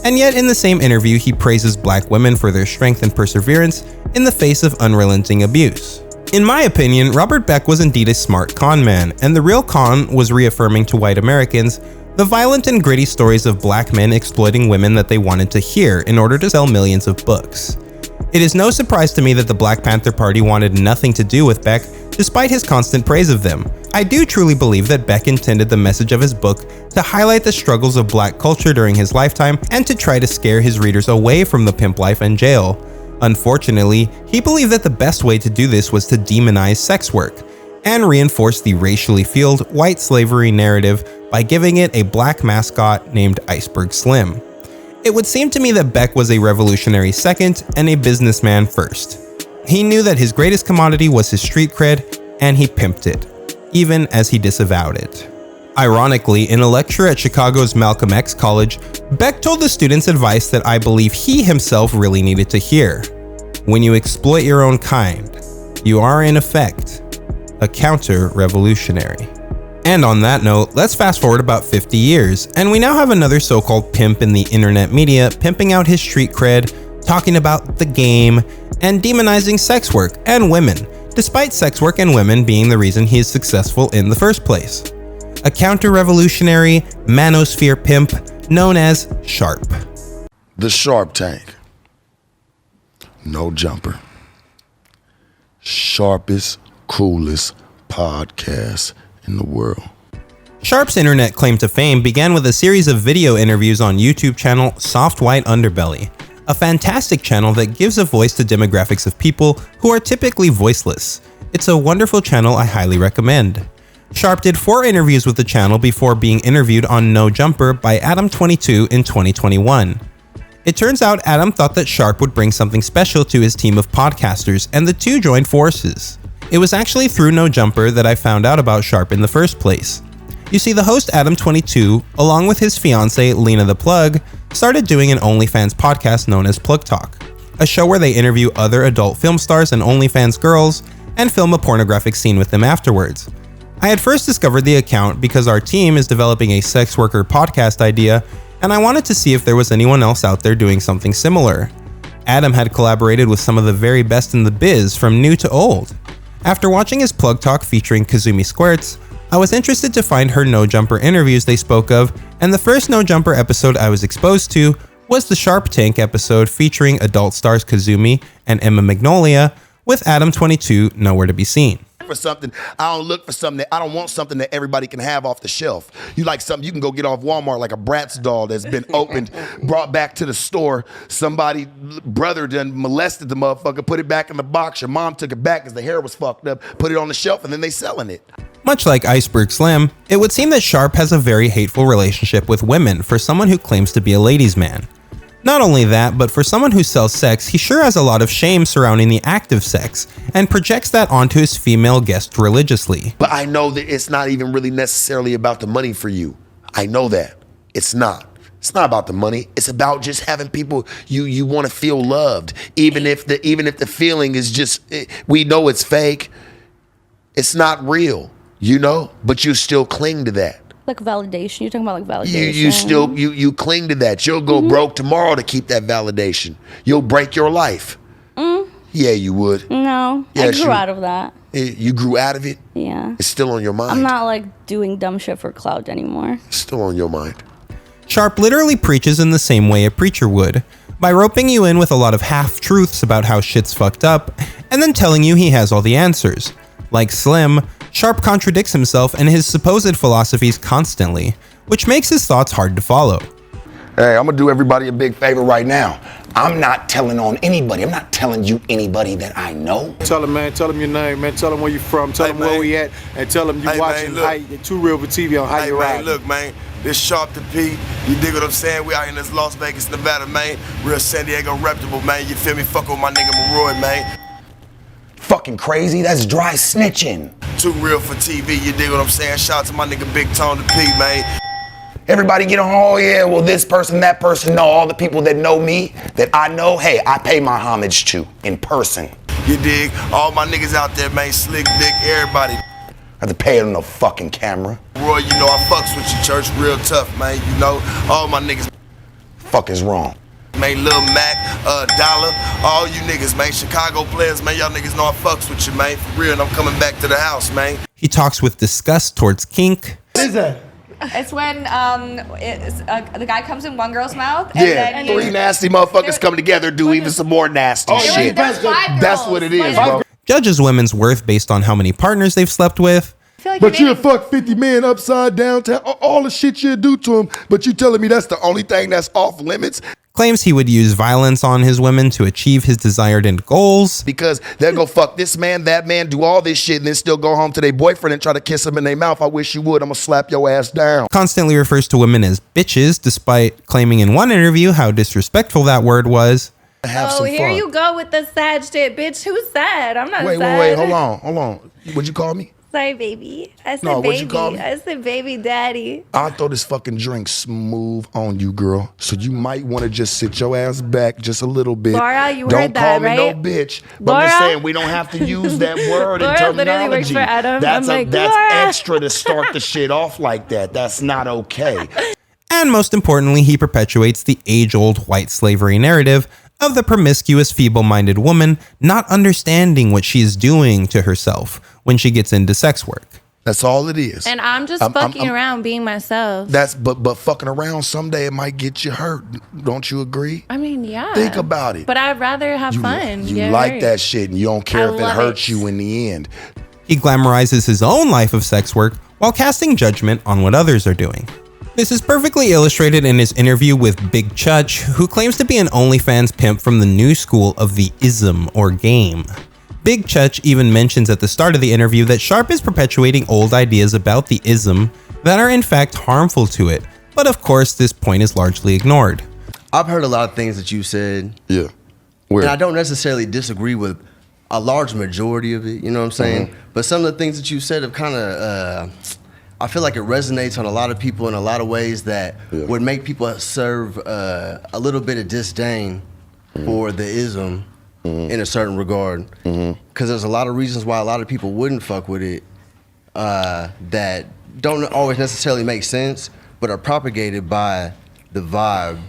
Speaker 2: And yet in the same interview, he praises black women for their strength and perseverance in the face of unrelenting abuse. In my opinion, Robert Beck was indeed a smart con man, and the real con was reaffirming to white Americans the violent and gritty stories of black men exploiting women that they wanted to hear in order to sell millions of books. It is no surprise to me that the Black Panther Party wanted nothing to do with Beck, despite his constant praise of them. I do truly believe that Beck intended the message of his book to highlight the struggles of black culture during his lifetime and to try to scare his readers away from the pimp life and jail. Unfortunately, he believed that the best way to do this was to demonize sex work and reinforce the racially fueled white slavery narrative by giving it a black mascot named Iceberg Slim. It would seem to me that Beck was a revolutionary second and a businessman first. He knew that his greatest commodity was his street cred, and he pimped it, even as he disavowed it. Ironically, in a lecture at Chicago's Malcolm X College, Beck told the students advice that I believe he himself really needed to hear. When you exploit your own kind, you are in effect a counter-revolutionary. And on that note, let's fast forward about 50 years, and we now have another so-called pimp in the internet media pimping out his street cred, talking about the game, and demonizing sex work and women, despite sex work and women being the reason he is successful in the first place. a counter-revolutionary manosphere pimp known as Sharp.
Speaker 5: The Sharp Tank. No Jumper. Sharpest, coolest podcast in the world.
Speaker 2: Sharp's internet claim to fame began with a series of video interviews on YouTube channel Soft White Underbelly, a fantastic channel that gives a voice to demographics of people who are typically voiceless. It's a wonderful channel I highly recommend. Sharp did 4 interviews with the channel before being interviewed on No Jumper by Adam22 in 2021. It turns out Adam thought that Sharp would bring something special to his team of podcasters, and the two joined forces. It was actually through No Jumper that I found out about Sharp in the first place. You see, the host Adam22, along with his fiancée Lena the Plug, started doing an OnlyFans podcast known as Plug Talk, a show where they interview other adult film stars and OnlyFans girls and film a pornographic scene with them afterwards. I had first discovered the account because our team is developing a sex worker podcast idea, and I wanted to see if there was anyone else out there doing something similar. Adam had collaborated with some of the very best in the biz from new to old. After watching his Plug Talk featuring Kazumi Squirts, I was interested to find her No Jumper interviews they spoke of, and the first No Jumper episode I was exposed to was the Sharp Tank episode featuring adult stars Kazumi and Emma Magnolia, with Adam22 nowhere to be seen.
Speaker 5: For something, I don't look for something that I don't want something that everybody can have off the shelf. You like something you can go get off Walmart, like a Bratz doll that's been opened, brought back to the store. Somebody brother done molested the motherfucker, put it back in the box. Your mom took it back because the hair was fucked up, put it on the shelf, and then they selling it.
Speaker 2: Much like Iceberg Slim, it would seem that Sharp has a very hateful relationship with women for someone who claims to be a ladies' man. Not only that, but for someone who sells sex, he sure has a lot of shame surrounding the act of sex, and projects that onto his female guests religiously.
Speaker 5: But I know that it's not even really necessarily about the money for you. I know that. It's not. It's not about the money. It's about just having people you want to feel loved, even if the feeling is just, we know it's fake. It's not real, you know, but you still cling to that.
Speaker 6: Like validation. You're talking about like validation.
Speaker 5: You still you cling to that. You'll go broke tomorrow to keep that validation. You'll break your life. Yeah, you would.
Speaker 6: No,
Speaker 5: Yes,
Speaker 6: I grew out of that.
Speaker 5: You grew out of it?
Speaker 6: Yeah.
Speaker 5: It's still on your mind.
Speaker 6: I'm not like doing dumb shit for clout anymore.
Speaker 5: It's still on your mind.
Speaker 2: Sharp literally preaches in the same way a preacher would, by roping you in with a lot of half-truths about how shit's fucked up, and then telling you he has all the answers. Like Slim, Sharp contradicts himself and his supposed philosophies constantly, which makes his thoughts hard to follow.
Speaker 23: Hey, I'm gonna do everybody a big favor right now. I'm not telling on anybody. I'm not telling you anybody that I know.
Speaker 1: Tell him, man. Tell him your name, man. Tell him where you from. Tell him where we at. And tell him you watching Too Real for TV on How You Ride.
Speaker 24: Look, man. This Sharp to P. You dig what I'm saying? We out in this Las Vegas, Nevada, man. Real San Diego reputable, man. You feel me? Fuck with my nigga Maroy, man.
Speaker 23: Fucking crazy. That's dry snitching.
Speaker 24: Too Real for TV. You dig what I'm saying? Shout out to my nigga Big Tone to P, man.
Speaker 23: Everybody get on, oh yeah, well this person, that person, no, all the people that know me, that I know, hey, I pay my homage to in person.
Speaker 24: You dig? All my niggas out there, man, Slick, Vic, everybody.
Speaker 23: I have to pay it on the fucking camera.
Speaker 24: Roy, you know I fucks with you, church, real tough, man, you know. All my niggas.
Speaker 23: Fuck is wrong.
Speaker 24: Man, Lil Mac, Dollar, all you niggas, man, Chicago players, man, y'all niggas know I fucks with you, man, for real, and I'm coming back to the house, man.
Speaker 2: He talks with disgust towards kink.
Speaker 25: What is that?
Speaker 26: It's when the guy comes in one girl's mouth.
Speaker 5: And then three nasty motherfuckers come together, do even some more nasty shit. That's what it is, bro.
Speaker 2: Judges women's worth based on how many partners they've slept with.
Speaker 25: But you'll fuck 50 men upside downtown, all the shit you do to them, but you telling me that's the only thing that's off limits?
Speaker 2: Claims he would use violence on his women to achieve his desired end goals.
Speaker 5: Because they'll go fuck this man, that man, do all this shit, and then still go home to their boyfriend and try to kiss them in their mouth. I wish you would. I'm gonna slap your ass down.
Speaker 2: Constantly refers to women as bitches, despite claiming in one interview how disrespectful that word was.
Speaker 6: Oh, here you go with the sad shit, bitch. Who's sad? I'm not sad.
Speaker 5: Wait. Hold on. What'd you call me?
Speaker 6: Sorry, baby. I said
Speaker 5: No,
Speaker 6: baby.
Speaker 5: what'd you call me?
Speaker 6: I said baby daddy.
Speaker 5: I'll throw this fucking drink smooth on you, girl. So you might want to just sit your ass back just a little bit.
Speaker 6: Laura, you
Speaker 5: don't
Speaker 6: heard that,
Speaker 5: call me
Speaker 6: right?
Speaker 5: no bitch. But I'm just saying we don't have to use that word in
Speaker 6: Laura
Speaker 5: terminology.
Speaker 6: literally works for Adam.
Speaker 5: That's
Speaker 6: I'm like,
Speaker 5: that's
Speaker 6: Laura.
Speaker 5: extra to start the shit off like that. That's not okay.
Speaker 2: And most importantly, he perpetuates the age-old white slavery narrative of the promiscuous, feeble-minded woman not understanding what she is doing to herself when she gets into sex work.
Speaker 25: That's all it is.
Speaker 6: And I'm just fucking around being myself.
Speaker 25: But fucking around someday it might get you hurt. Don't you agree?
Speaker 6: I mean, yeah.
Speaker 25: Think about it.
Speaker 6: But I'd rather have fun.
Speaker 25: You like that shit and you don't care if it hurts you in the end.
Speaker 2: He glamorizes his own life of sex work while casting judgment on what others are doing. This is perfectly illustrated in his interview with Big Chutch, who claims to be an OnlyFans pimp from the new school of the ism or game. Big Chutch even mentions at the start of the interview that Sharp is perpetuating old ideas about the ism that are in fact harmful to it, but of course this point is largely ignored.
Speaker 7: I've heard a lot of things that you said.
Speaker 25: Yeah.
Speaker 7: And I don't necessarily disagree with a large majority of it, you know what I'm saying?
Speaker 25: Mm-hmm.
Speaker 7: But some of the things that you said have kind of, I feel like it resonates on a lot of people in a lot of ways that would make people serve a little bit of disdain for the ism in a certain regard. Because there's a lot of reasons why a lot of people wouldn't fuck with it that don't always necessarily make sense, but are propagated by the vibe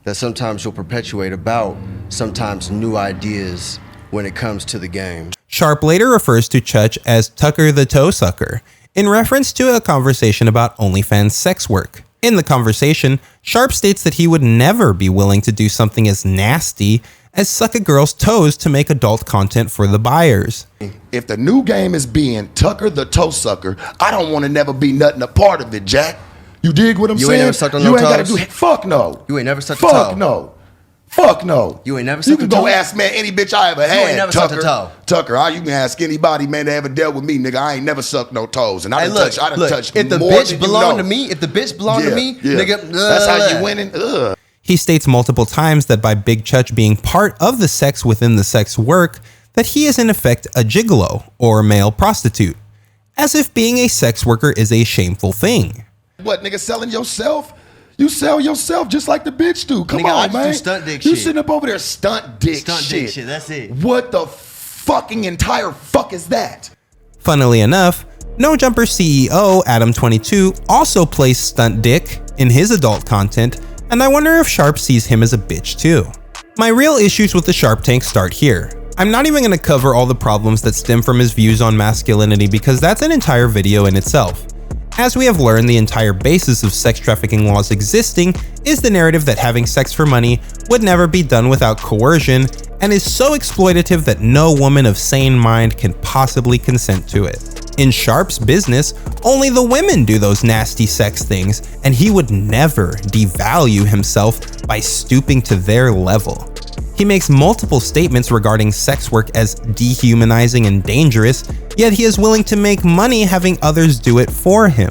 Speaker 7: that sometimes you'll perpetuate about sometimes new ideas when it comes to the game.
Speaker 2: Sharp later refers to Chutch as Tucker the Toe Sucker, in reference to a conversation about OnlyFans sex work. In the conversation, Sharp states that he would never be willing to do something as nasty as suck a girl's toes to make adult content for the buyers.
Speaker 25: If the new game is being Tucker the Toe Sucker, I don't want to never be nothing a part of it, Jack. You dig what I'm saying?
Speaker 7: You ain't never sucked on
Speaker 25: you
Speaker 7: no
Speaker 25: ain't gotta
Speaker 7: toes?
Speaker 25: do fuck no.
Speaker 7: You ain't never sucked a toe?
Speaker 25: Fuck no. Fuck no.
Speaker 7: You ain't never
Speaker 25: You
Speaker 7: sucked a
Speaker 25: can
Speaker 7: toe?
Speaker 25: go ask, man, any bitch I ever had.
Speaker 7: You ain't never
Speaker 25: Tucker.
Speaker 7: sucked a toe?
Speaker 25: Tucker, you can ask anybody, man, that ever dealt with me, nigga. I ain't never sucked no toes. And I
Speaker 7: Hey,
Speaker 25: done
Speaker 7: look,
Speaker 25: touched
Speaker 7: if the
Speaker 25: more
Speaker 7: bitch
Speaker 25: than you
Speaker 7: belonged
Speaker 25: know.
Speaker 7: to me, nigga,
Speaker 25: That's how you winning. Ugh.
Speaker 2: He states multiple times that by Big Chutch being part of the sex within the sex work, that he is in effect a gigolo, or a male prostitute, as if being a sex worker is a shameful thing.
Speaker 25: What, nigga, selling yourself? You sell yourself just like the bitch do. Come
Speaker 7: Nigga, I
Speaker 25: on,
Speaker 7: just do
Speaker 25: man.
Speaker 7: stunt dick
Speaker 25: You
Speaker 7: shit.
Speaker 25: sitting up over there stunt dick shit.
Speaker 7: That's it.
Speaker 25: What the fucking entire fuck is that?
Speaker 2: Funnily enough, No Jumper CEO Adam22 also plays stunt dick in his adult content, and I wonder if Sharp sees him as a bitch too. My real issues with the Sharp Tank start here. I'm not even going to cover all the problems that stem from his views on masculinity because that's an entire video in itself. As we have learned, the entire basis of sex trafficking laws existing is the narrative that having sex for money would never be done without coercion and is so exploitative that no woman of sane mind can possibly consent to it. In Sharp's business, only the women do those nasty sex things, and he would never devalue himself by stooping to their level. He makes multiple statements regarding sex work as dehumanizing and dangerous, yet he is willing to make money having others do it for him.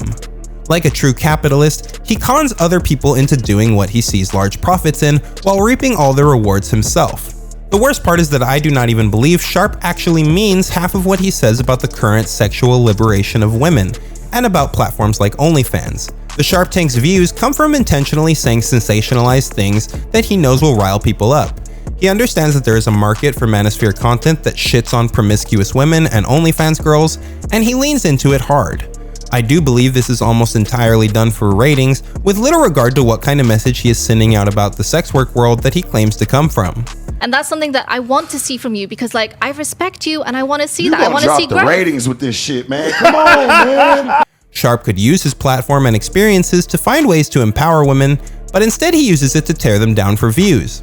Speaker 2: Like a true capitalist, he cons other people into doing what he sees large profits in while reaping all the rewards himself. The worst part is that I do not even believe Sharp actually means half of what he says about the current sexual liberation of women, and about platforms like OnlyFans. The Sharp Tank's views come from intentionally saying sensationalized things that he knows will rile people up. He understands that there is a market for manosphere content that shits on promiscuous women and OnlyFans girls, and he leans into it hard. I do believe this is almost entirely done for ratings, with little regard to what kind of message he is sending out about the sex work world that he claims to come from.
Speaker 8: And that's something that I want to see from you because, like, I respect you and I want to see
Speaker 25: You
Speaker 8: that. I
Speaker 25: gonna
Speaker 8: want to
Speaker 25: drop
Speaker 8: see
Speaker 25: the
Speaker 8: growth.
Speaker 25: ratings with this shit, man. Come on, man.
Speaker 2: Sharp could use his platform and experiences to find ways to empower women, but instead he uses it to tear them down for views.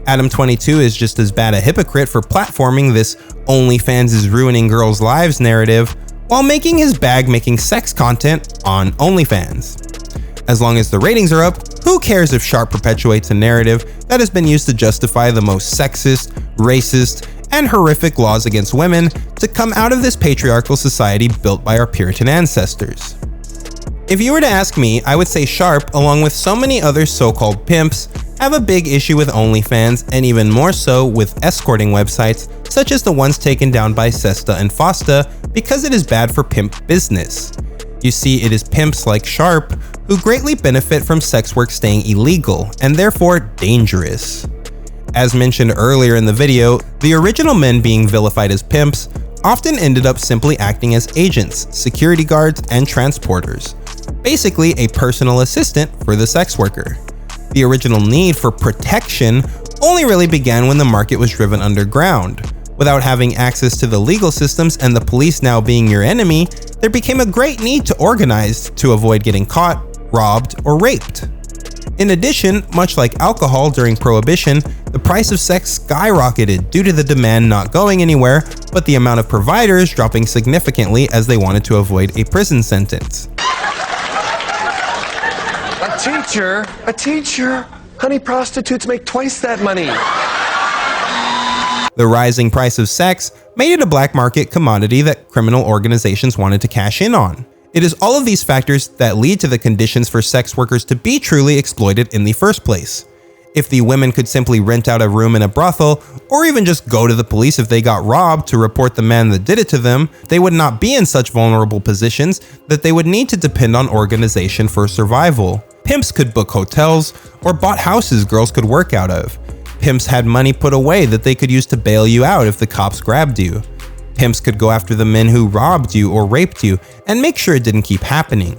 Speaker 2: Adam22 is just as bad a hypocrite for platforming this OnlyFans is ruining girls' lives narrative while making his bag making sex content on OnlyFans. As long as the ratings are up, who cares if Sharp perpetuates a narrative that has been used to justify the most sexist, racist, and horrific laws against women to come out of this patriarchal society built by our Puritan ancestors. If you were to ask me, I would say Sharp, along with so many other so-called pimps, have a big issue with OnlyFans and even more so with escorting websites such as the ones taken down by Sesta and Fosta because it is bad for pimp business. You see, it is pimps like Sharp who greatly benefit from sex work staying illegal and therefore dangerous. As mentioned earlier in the video, the original men being vilified as pimps often ended up simply acting as agents, security guards, and transporters. Basically a personal assistant for the sex worker. The original need for protection only really began when the market was driven underground, Without having access to the legal systems and the police now being your enemy, there became a great need to organize to avoid getting caught, robbed, or raped. In addition, much like alcohol during Prohibition, the price of sex skyrocketed due to the demand not going anywhere, but the amount of providers dropping significantly as they wanted to avoid a prison sentence.
Speaker 9: A teacher. Honey, prostitutes make twice that money.
Speaker 2: The rising price of sex made it a black market commodity that criminal organizations wanted to cash in on. It is all of these factors that lead to the conditions for sex workers to be truly exploited in the first place. If the women could simply rent out a room in a brothel, or even just go to the police if they got robbed to report the man that did it to them, they would not be in such vulnerable positions that they would need to depend on organization for survival. Pimps could book hotels, or bought houses girls could work out of. Pimps had money put away that they could use to bail you out if the cops grabbed you. Pimps could go after the men who robbed you or raped you and make sure it didn't keep happening.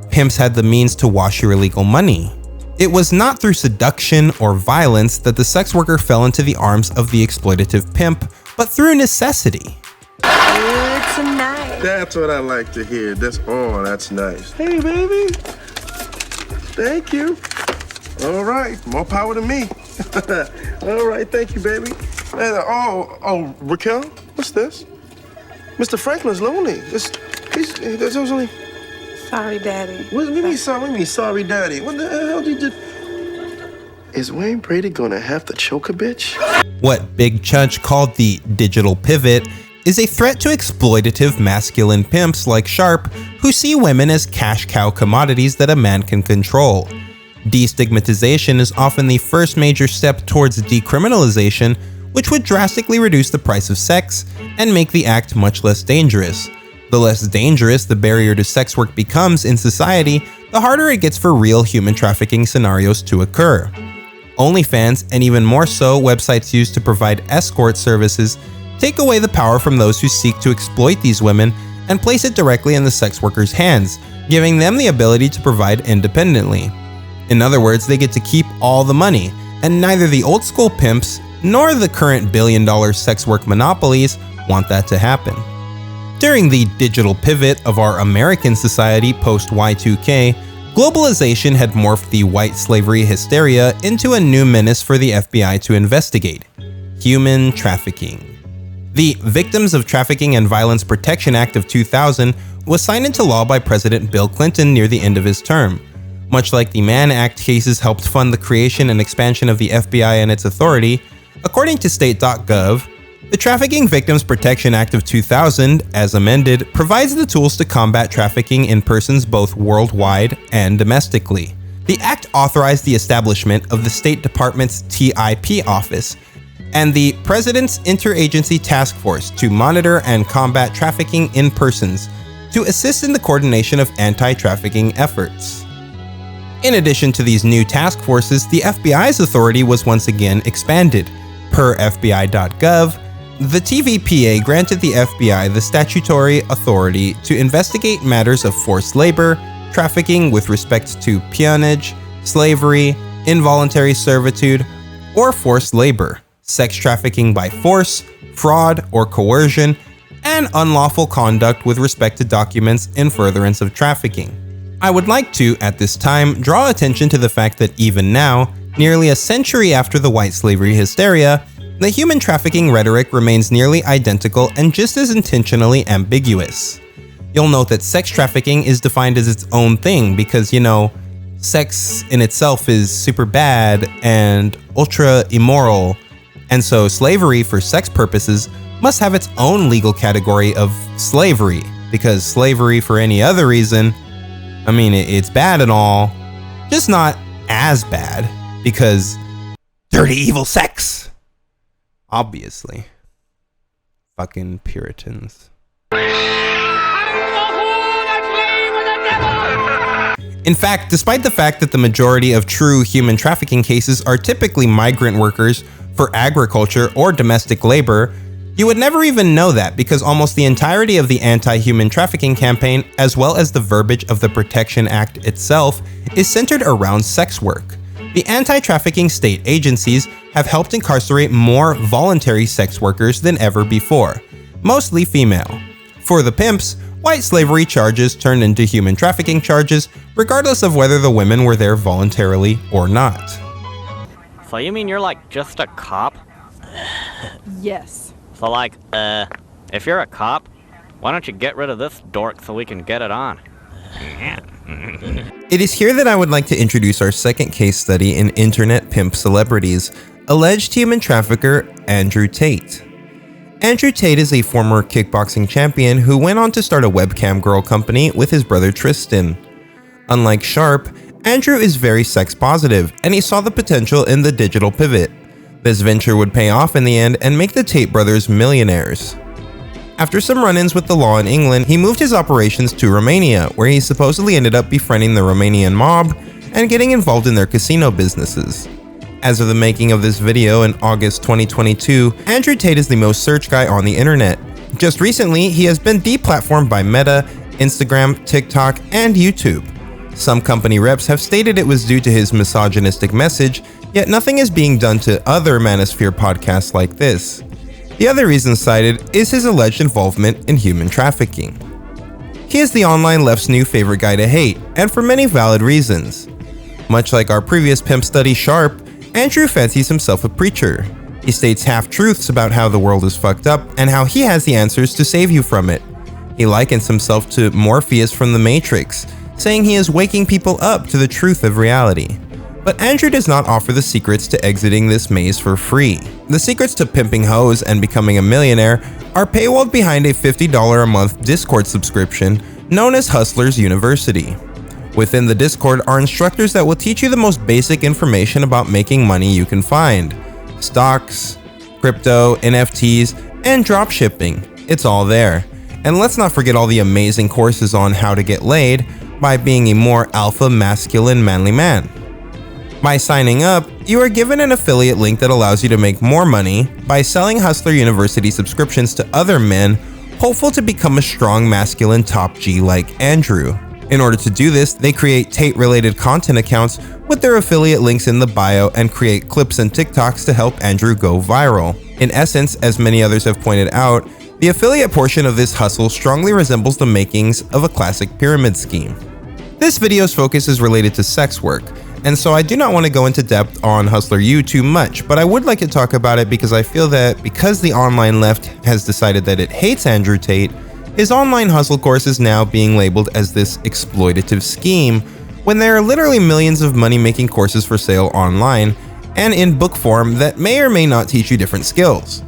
Speaker 2: Pimps had the means to wash your illegal money. It was not through seduction or violence that the sex worker fell into the arms of the exploitative pimp, but through necessity.
Speaker 24: It's nice. That's what I like to hear. That's nice. Hey, baby. Thank you. All right, more power to me. All right, thank you, baby. And, Raquel, what's this? Mr. Franklin's lonely. There's only...
Speaker 21: Sorry, Daddy.
Speaker 24: What do you mean sorry, Daddy? What the hell did you do? Is Wayne Brady gonna have to choke a bitch?
Speaker 2: What Big Chunch called the digital pivot is a threat to exploitative masculine pimps like Sharp who see women as cash cow commodities that a man can control. Destigmatization is often the first major step towards decriminalization, which would drastically reduce the price of sex and make the act much less dangerous. The less dangerous the barrier to sex work becomes in society, the harder it gets for real human trafficking scenarios to occur. OnlyFans, and even more so websites used to provide escort services, take away the power from those who seek to exploit these women and place it directly in the sex workers' hands, giving them the ability to provide independently. In other words, they get to keep all the money, and neither the old school pimps nor the current billion-dollar sex work monopolies want that to happen. During the digital pivot of our American society post-Y2K, globalization had morphed the white slavery hysteria into a new menace for the FBI to investigate: human trafficking. The Victims of Trafficking and Violence Protection Act of 2000 was signed into law by President Bill Clinton near the end of his term. Much like the Mann Act cases helped fund the creation and expansion of the FBI and its authority, according to state.gov, the Trafficking Victims Protection Act of 2000, as amended, provides the tools to combat trafficking in persons both worldwide and domestically. The act authorized the establishment of the State Department's TIP office and the President's Interagency Task Force to monitor and combat trafficking in persons, to assist in the coordination of anti-trafficking efforts. In addition to these new task forces, the FBI's authority was once again expanded. Per FBI.gov, the TVPA granted the FBI the statutory authority to investigate matters of forced labor, trafficking with respect to peonage, slavery, involuntary servitude, or forced labor, sex trafficking by force, fraud or coercion, and unlawful conduct with respect to documents in furtherance of trafficking. I would like to, at this time, draw attention to the fact that even now, nearly a century after the white slavery hysteria, the human trafficking rhetoric remains nearly identical and just as intentionally ambiguous. You'll note that sex trafficking is defined as its own thing because, sex in itself is super bad and ultra immoral, and so slavery for sex purposes must have its own legal category of slavery, because slavery for any other reason, it's bad and all, just not as bad, because dirty evil sex. Obviously. Fucking Puritans. In fact, despite the fact that the majority of true human trafficking cases are typically migrant workers for agriculture or domestic labor, you would never even know that because almost the entirety of the anti-human trafficking campaign, as well as the verbiage of the Protection Act itself, is centered around sex work. The anti-trafficking state agencies have helped incarcerate more voluntary sex workers than ever before, mostly female. For the pimps, white slavery charges turned into human trafficking charges, regardless of whether the women were there voluntarily or not.
Speaker 10: So you mean you're like just a cop?
Speaker 11: Yes.
Speaker 10: So like, if you're a cop, why don't you get rid of this dork so we can get it on?
Speaker 2: It is here that I would like to introduce our second case study in internet pimp celebrities, alleged human trafficker Andrew Tate. Andrew Tate is a former kickboxing champion who went on to start a webcam girl company with his brother Tristan. Unlike Sharp, Andrew is very sex positive, and he saw the potential in the digital pivot. This venture would pay off in the end and make the Tate brothers millionaires. After some run-ins with the law in England, he moved his operations to Romania, where he supposedly ended up befriending the Romanian mob and getting involved in their casino businesses. As of the making of this video in August 2022, Andrew Tate is the most searched guy on the internet. Just recently, he has been deplatformed by Meta, Instagram, TikTok, and YouTube. Some company reps have stated it was due to his misogynistic message, yet nothing is being done to other Manosphere podcasts like this. The other reason cited is his alleged involvement in human trafficking. He is the online left's new favorite guy to hate, and for many valid reasons. Much like our previous pimp study Sharp, Andrew fancies himself a preacher. He states half-truths about how the world is fucked up and how he has the answers to save you from it. He likens himself to Morpheus from the Matrix, saying he is waking people up to the truth of reality. But Andrew does not offer the secrets to exiting this maze for free. The secrets to pimping hoes and becoming a millionaire are paywalled behind a $50 a month Discord subscription known as Hustlers University. Within the Discord are instructors that will teach you the most basic information about making money you can find. Stocks, crypto, NFTs, and dropshipping. It's all there. And let's not forget all the amazing courses on how to get laid by being a more alpha masculine manly man. By signing up, you are given an affiliate link that allows you to make more money by selling Hustler University subscriptions to other men hopeful to become a strong masculine top G like Andrew. In order to do this, they create Tate-related content accounts with their affiliate links in the bio and create clips and TikToks to help Andrew go viral. In essence, as many others have pointed out, the affiliate portion of this hustle strongly resembles the makings of a classic pyramid scheme. This video's focus is related to sex work, and so I do not want to go into depth on Hustler U too much, but I would like to talk about it because I feel that because the online left has decided that it hates Andrew Tate, his online hustle course is now being labeled as this exploitative scheme, when there are literally millions of money-making courses for sale online and in book form that may or may not teach you different skills.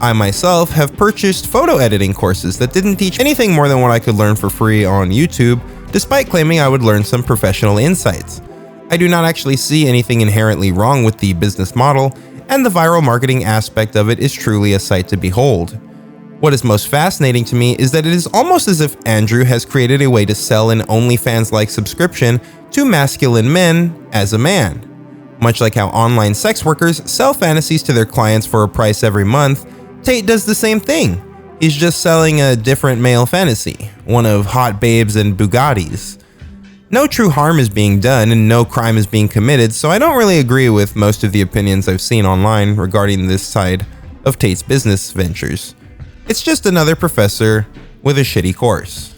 Speaker 2: I myself have purchased photo editing courses that didn't teach anything more than what I could learn for free on YouTube, despite claiming I would learn some professional insights. I do not actually see anything inherently wrong with the business model, and the viral marketing aspect of it is truly a sight to behold. What is most fascinating to me is that it is almost as if Andrew has created a way to sell an OnlyFans-like subscription to masculine men as a man. Much like how online sex workers sell fantasies to their clients for a price every month, Tate does the same thing. He's just selling a different male fantasy, one of hot babes and Bugattis. No true harm is being done and no crime is being committed, so I don't really agree with most of the opinions I've seen online regarding this side of Tate's business ventures. It's just another professor with a shitty course.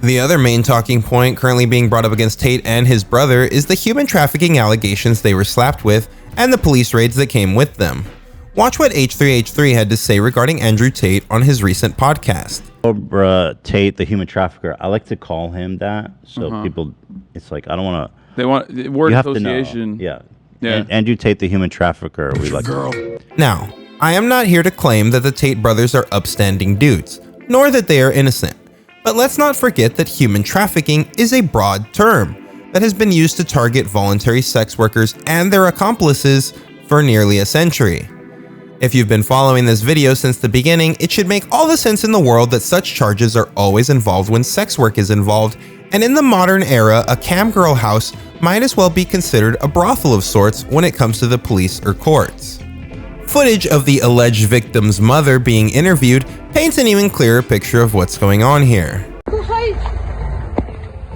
Speaker 2: The other main talking point currently being brought up against Tate and his brother is the human trafficking allegations they were slapped with and the police raids that came with them. Watch what H3H3 had to say regarding Andrew Tate on his recent podcast.
Speaker 13: Cobra Tate, the human trafficker. I like to call him that, so people, it's like I don't want to.
Speaker 14: They want word association.
Speaker 13: Yeah. Andrew Tate, the human trafficker. We like.
Speaker 2: Now, I am not here to claim that the Tate brothers are upstanding dudes, nor that they are innocent. But let's not forget that human trafficking is a broad term that has been used to target voluntary sex workers and their accomplices for nearly a century. If you've been following this video since the beginning, it should make all the sense in the world that such charges are always involved when sex work is involved, and in the modern era, a camgirl house might as well be considered a brothel of sorts when it comes to the police or courts. Footage of the alleged victim's mother being interviewed paints an even clearer picture of what's going on here.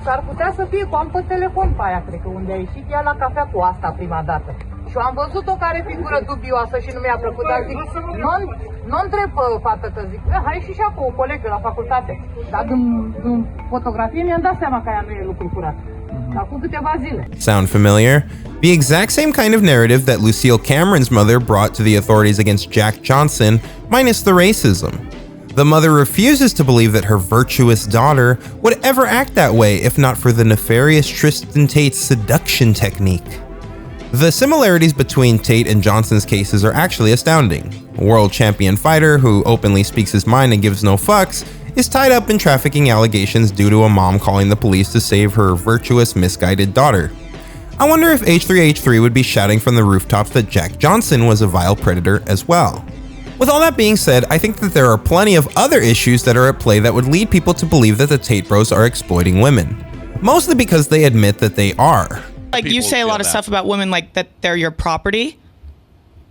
Speaker 15: S-ar putea să fie cu am pe telefon pe aia, cred că unde a ieșit ea la cafea cu asta prima dată. Și Și am văzut-o care figură dubioasă și nu mi-a plăcut, dar zic, nu întreb pe fată că zic, hai și acolo o colegă la facultate. Dar din fotografie mi-am dat seama că aia nu e lucru curat. Acum câteva zile.
Speaker 2: Sound familiar? The exact same kind of narrative that Lucille Cameron's mother brought to the authorities against Jack Johnson, minus the racism. The mother refuses to believe that her virtuous daughter would ever act that way if not for the nefarious Tristan Tate's seduction technique. The similarities between Tate and Johnson's cases are actually astounding. A world champion fighter who openly speaks his mind and gives no fucks is tied up in trafficking allegations due to a mom calling the police to save her virtuous, misguided daughter. I wonder if H3H3 would be shouting from the rooftops that Jack Johnson was a vile predator as well. With all that being said, I think that there are plenty of other issues that are at play that would lead people to believe that the Tate bros are exploiting women. Mostly because they admit that they are.
Speaker 16: Like, you say a lot of stuff about women like that they're your property.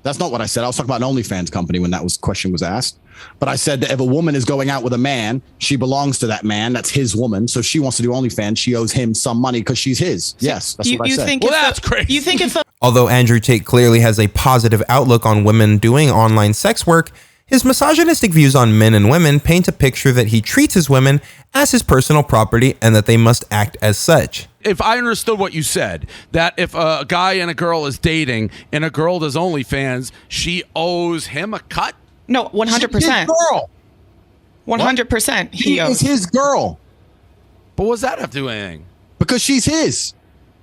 Speaker 17: That's not what I said. I was talking about an OnlyFans company when that question was asked. But I said that if a woman is going out with a man, she belongs to that man. That's his woman. So if she wants to do OnlyFans, she owes him some money because she's his. Yes, that's what I said.
Speaker 16: Well, that's crazy. You think if
Speaker 2: Although Andrew Tate clearly has a positive outlook on women doing online sex work, his misogynistic views on men and women paint a picture that he treats his women as his personal property and that they must act as such.
Speaker 18: If I understood what you said, that if a guy and a girl is dating and a girl does OnlyFans, she owes him a cut?
Speaker 16: No, 100%.
Speaker 17: His girl.
Speaker 16: 100%.
Speaker 17: He is his girl.
Speaker 18: But what does that have to do with anything?
Speaker 17: Because she's his.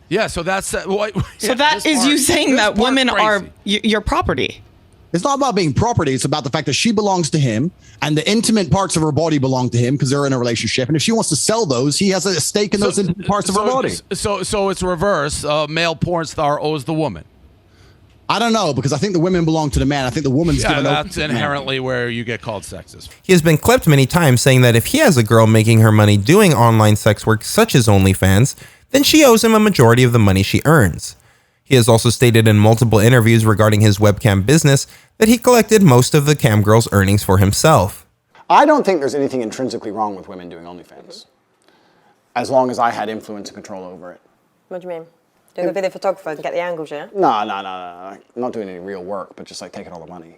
Speaker 18: Yeah, so that's
Speaker 16: so that is you saying that women are your property.
Speaker 17: It's not about being property. It's about the fact that she belongs to him and the intimate parts of her body belong to him because they're in a relationship. And if she wants to sell those, he has a stake in those intimate parts of her body.
Speaker 18: So it's reverse. Male porn star owes the woman.
Speaker 17: I don't know, because I think the women belong to the man. I think the woman's given over
Speaker 18: that's inherently where you get called sexist.
Speaker 2: He has been clipped many times saying that if he has a girl making her money doing online sex work such as OnlyFans, then she owes him a majority of the money she earns. He has also stated in multiple interviews regarding his webcam business that he collected most of the cam girl's earnings for himself.
Speaker 19: I don't think there's anything intrinsically wrong with women doing OnlyFans, as long as I had influence and control over it.
Speaker 20: What do you mean? Doing a video photographer and get the angles, yeah?
Speaker 19: No. I'm not doing any real work, but just like taking all the money.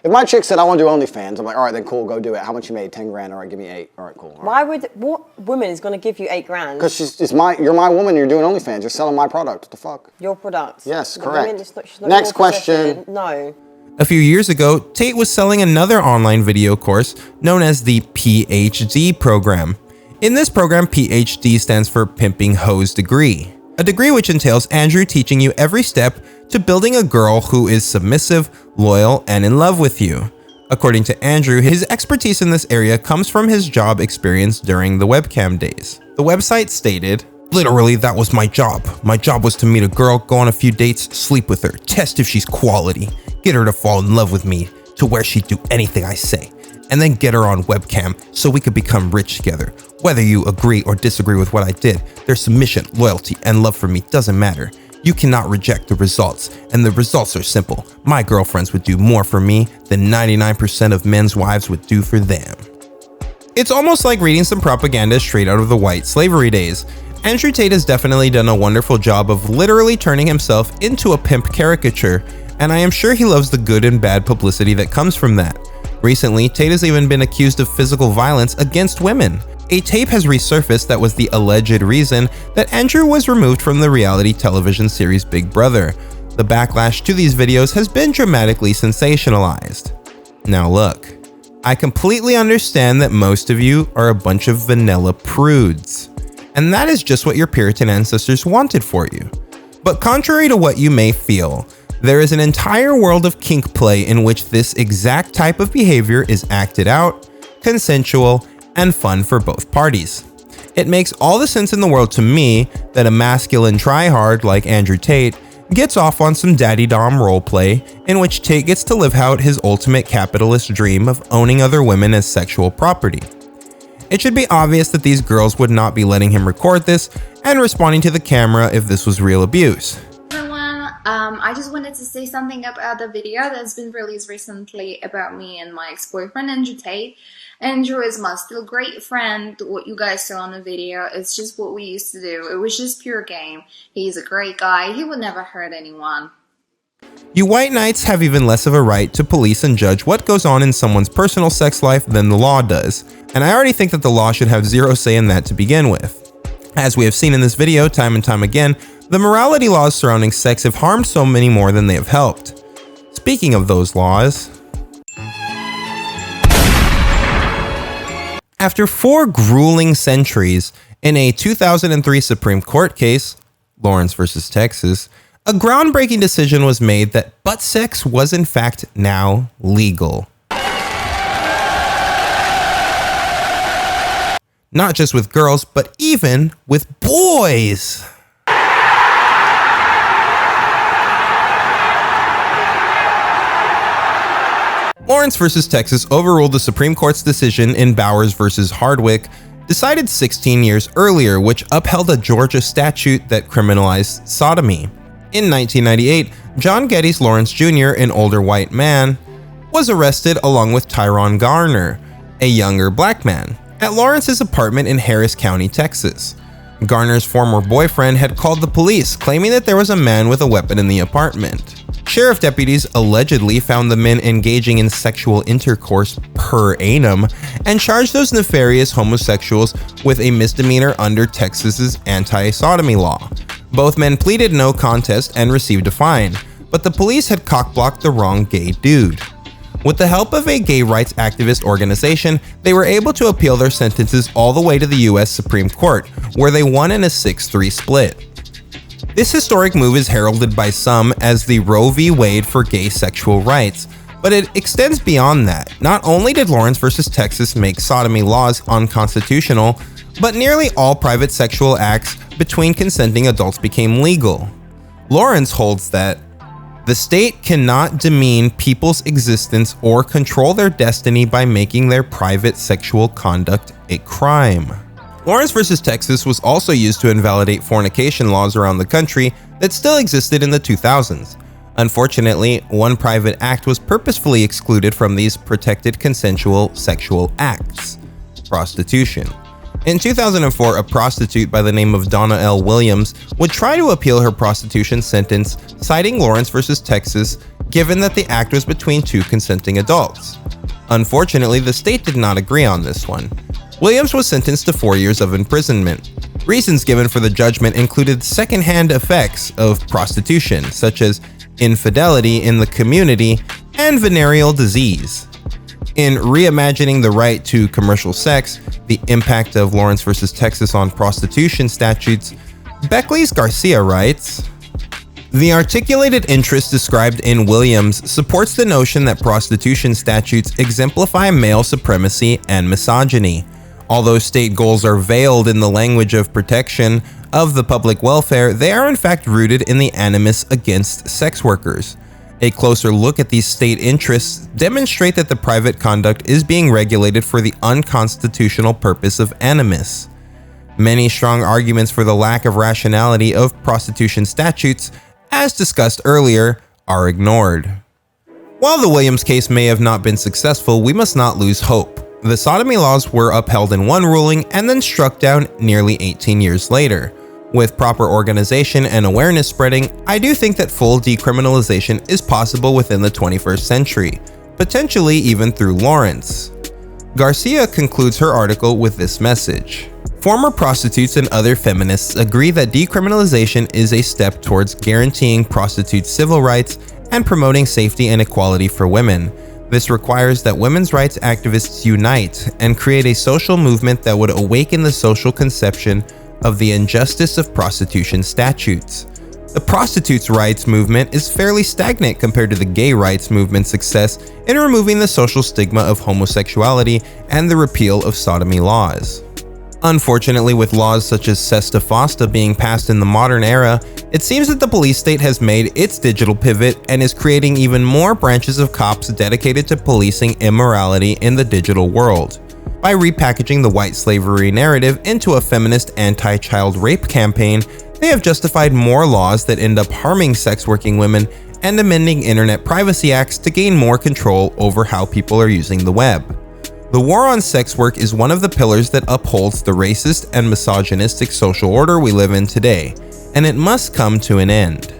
Speaker 19: If my chick said, I want to do OnlyFans, I'm like, all right, then cool, go do it. How much you made? 10 grand. All right, give me 8. All right, cool. All right.
Speaker 20: What woman is going to give you 8 grand?
Speaker 19: Because you're my woman, you're doing OnlyFans. You're selling my product. What the fuck?
Speaker 20: Your product?
Speaker 19: Yes, correct.
Speaker 20: Woman, she's not
Speaker 19: Next question.
Speaker 20: No.
Speaker 2: A few years ago, Tate was selling another online video course known as the PhD program. In this program, PhD stands for Pimping Hoes Degree, a degree which entails Andrew teaching you every step to building a girl who is submissive, loyal, and in love with you. According to Andrew, his expertise in this area comes from his job experience during the webcam days. The website stated, "Literally, that was my job. My job was to meet a girl, go on a few dates, sleep with her, test if she's quality, get her to fall in love with me to where she'd do anything I say, and then get her on webcam so we could become rich together. Whether you agree or disagree with what I did, their submission, loyalty, and love for me doesn't matter. You cannot reject the results, and the results are simple. My girlfriends would do more for me than 99% of men's wives would do for them." It's almost like reading some propaganda straight out of the white slavery days. Andrew Tate has definitely done a wonderful job of literally turning himself into a pimp caricature, and I am sure he loves the good and bad publicity that comes from that. Recently, Tate has even been accused of physical violence against women. A tape has resurfaced that was the alleged reason that Andrew was removed from the reality television series Big Brother. The backlash to these videos has been dramatically sensationalized. Now look, I completely understand that most of you are a bunch of vanilla prudes, and that is just what your Puritan ancestors wanted for you. But contrary to what you may feel, there is an entire world of kink play in which this exact type of behavior is acted out, consensual, and fun for both parties. It makes all the sense in the world to me that a masculine tryhard like Andrew Tate gets off on some daddy dom roleplay in which Tate gets to live out his ultimate capitalist dream of owning other women as sexual property. It should be obvious that these girls would not be letting him record this and responding to the camera if this was real abuse.
Speaker 27: Everyone,
Speaker 1: I just wanted to say something about the video that's been released recently about me and my ex-boyfriend, Andrew Tate. Andrew is my still great friend. What you guys saw on the video, it's just what we used to do. It was just pure game. He's a great guy. He would never hurt anyone.
Speaker 2: You white knights have even less of a right to police and judge what goes on in someone's personal sex life than the law does. And I already think that the law should have zero say in that to begin with. As we have seen in this video time and time again, the morality laws surrounding sex have harmed so many more than they have helped. Speaking of those laws, after 4 grueling centuries, in a 2003 Supreme Court case, Lawrence versus Texas, a groundbreaking decision was made that butt sex was in fact now legal. Not just with girls, but even with boys. Lawrence versus Texas overruled the Supreme Court's decision in Bowers versus Hardwick, decided 16 years earlier, which upheld a Georgia statute that criminalized sodomy. In 1998, John Geddes Lawrence Jr., an older white man, was arrested along with Tyrone Garner, a younger black man, at Lawrence's apartment in Harris County, Texas. Garner's former boyfriend had called the police, claiming that there was a man with a weapon in the apartment. Sheriff deputies allegedly found the men engaging in sexual intercourse per annum and charged those nefarious homosexuals with a misdemeanor under Texas's anti-sodomy law. Both men pleaded no contest and received a fine, but the police had cock-blocked the wrong gay dude. With the help of a gay rights activist organization, they were able to appeal their sentences all the way to the US Supreme Court, where they won in a 6-3 split. This historic move is heralded by some as the Roe v. Wade for gay sexual rights, but it extends beyond that. Not only did Lawrence versus Texas make sodomy laws unconstitutional, but nearly all private sexual acts between consenting adults became legal. Lawrence holds that the state cannot demean people's existence or control their destiny by making their private sexual conduct a crime. Lawrence versus Texas was also used to invalidate fornication laws around the country that still existed in the 2000s. Unfortunately, one private act was purposefully excluded from these protected consensual sexual acts: prostitution. In 2004, a prostitute by the name of Donna L. Williams would try to appeal her prostitution sentence, citing Lawrence versus Texas, given that the act was between 2 consenting adults. Unfortunately, the state did not agree on this one. Williams was sentenced to 4 years of imprisonment. Reasons given for the judgment included secondhand effects of prostitution, such as infidelity in the community and venereal disease. In reimagining the right to commercial sex, the impact of Lawrence versus Texas on prostitution statutes, Beckley's Garcia writes, "The articulated interest described in Williams supports the notion that prostitution statutes exemplify male supremacy and misogyny. Although state goals are veiled in the language of protection of the public welfare, they are in fact rooted in the animus against sex workers. A closer look at these state interests demonstrate that the private conduct is being regulated for the unconstitutional purpose of animus. Many strong arguments for the lack of rationality of prostitution statutes, as discussed earlier, are ignored." While the Williams case may have not been successful, we must not lose hope. The sodomy laws were upheld in one ruling and then struck down nearly 18 years later. With proper organization and awareness spreading, I do think that full decriminalization is possible within the 21st century, potentially even through Lawrence. Garcia concludes her article with this message: "Former prostitutes and other feminists agree that decriminalization is a step towards guaranteeing prostitutes' civil rights and promoting safety and equality for women. This requires that women's rights activists unite and create a social movement that would awaken the social conception of the injustice of prostitution statutes. The prostitutes' rights movement is fairly stagnant compared to the gay rights movement's success in removing the social stigma of homosexuality and the repeal of sodomy laws. Unfortunately, with laws such as Sesta Fosta being passed in the modern era, it seems that the police state has made its digital pivot and is creating even more branches of cops dedicated to policing immorality in the digital world. By repackaging the white slavery narrative into a feminist anti-child rape campaign, They have justified more laws that end up harming sex working women and amending internet privacy acts to gain more control over how people are using the web. The war on sex work is one of the pillars that upholds the racist and misogynistic social order we live in today, and it must come to an end.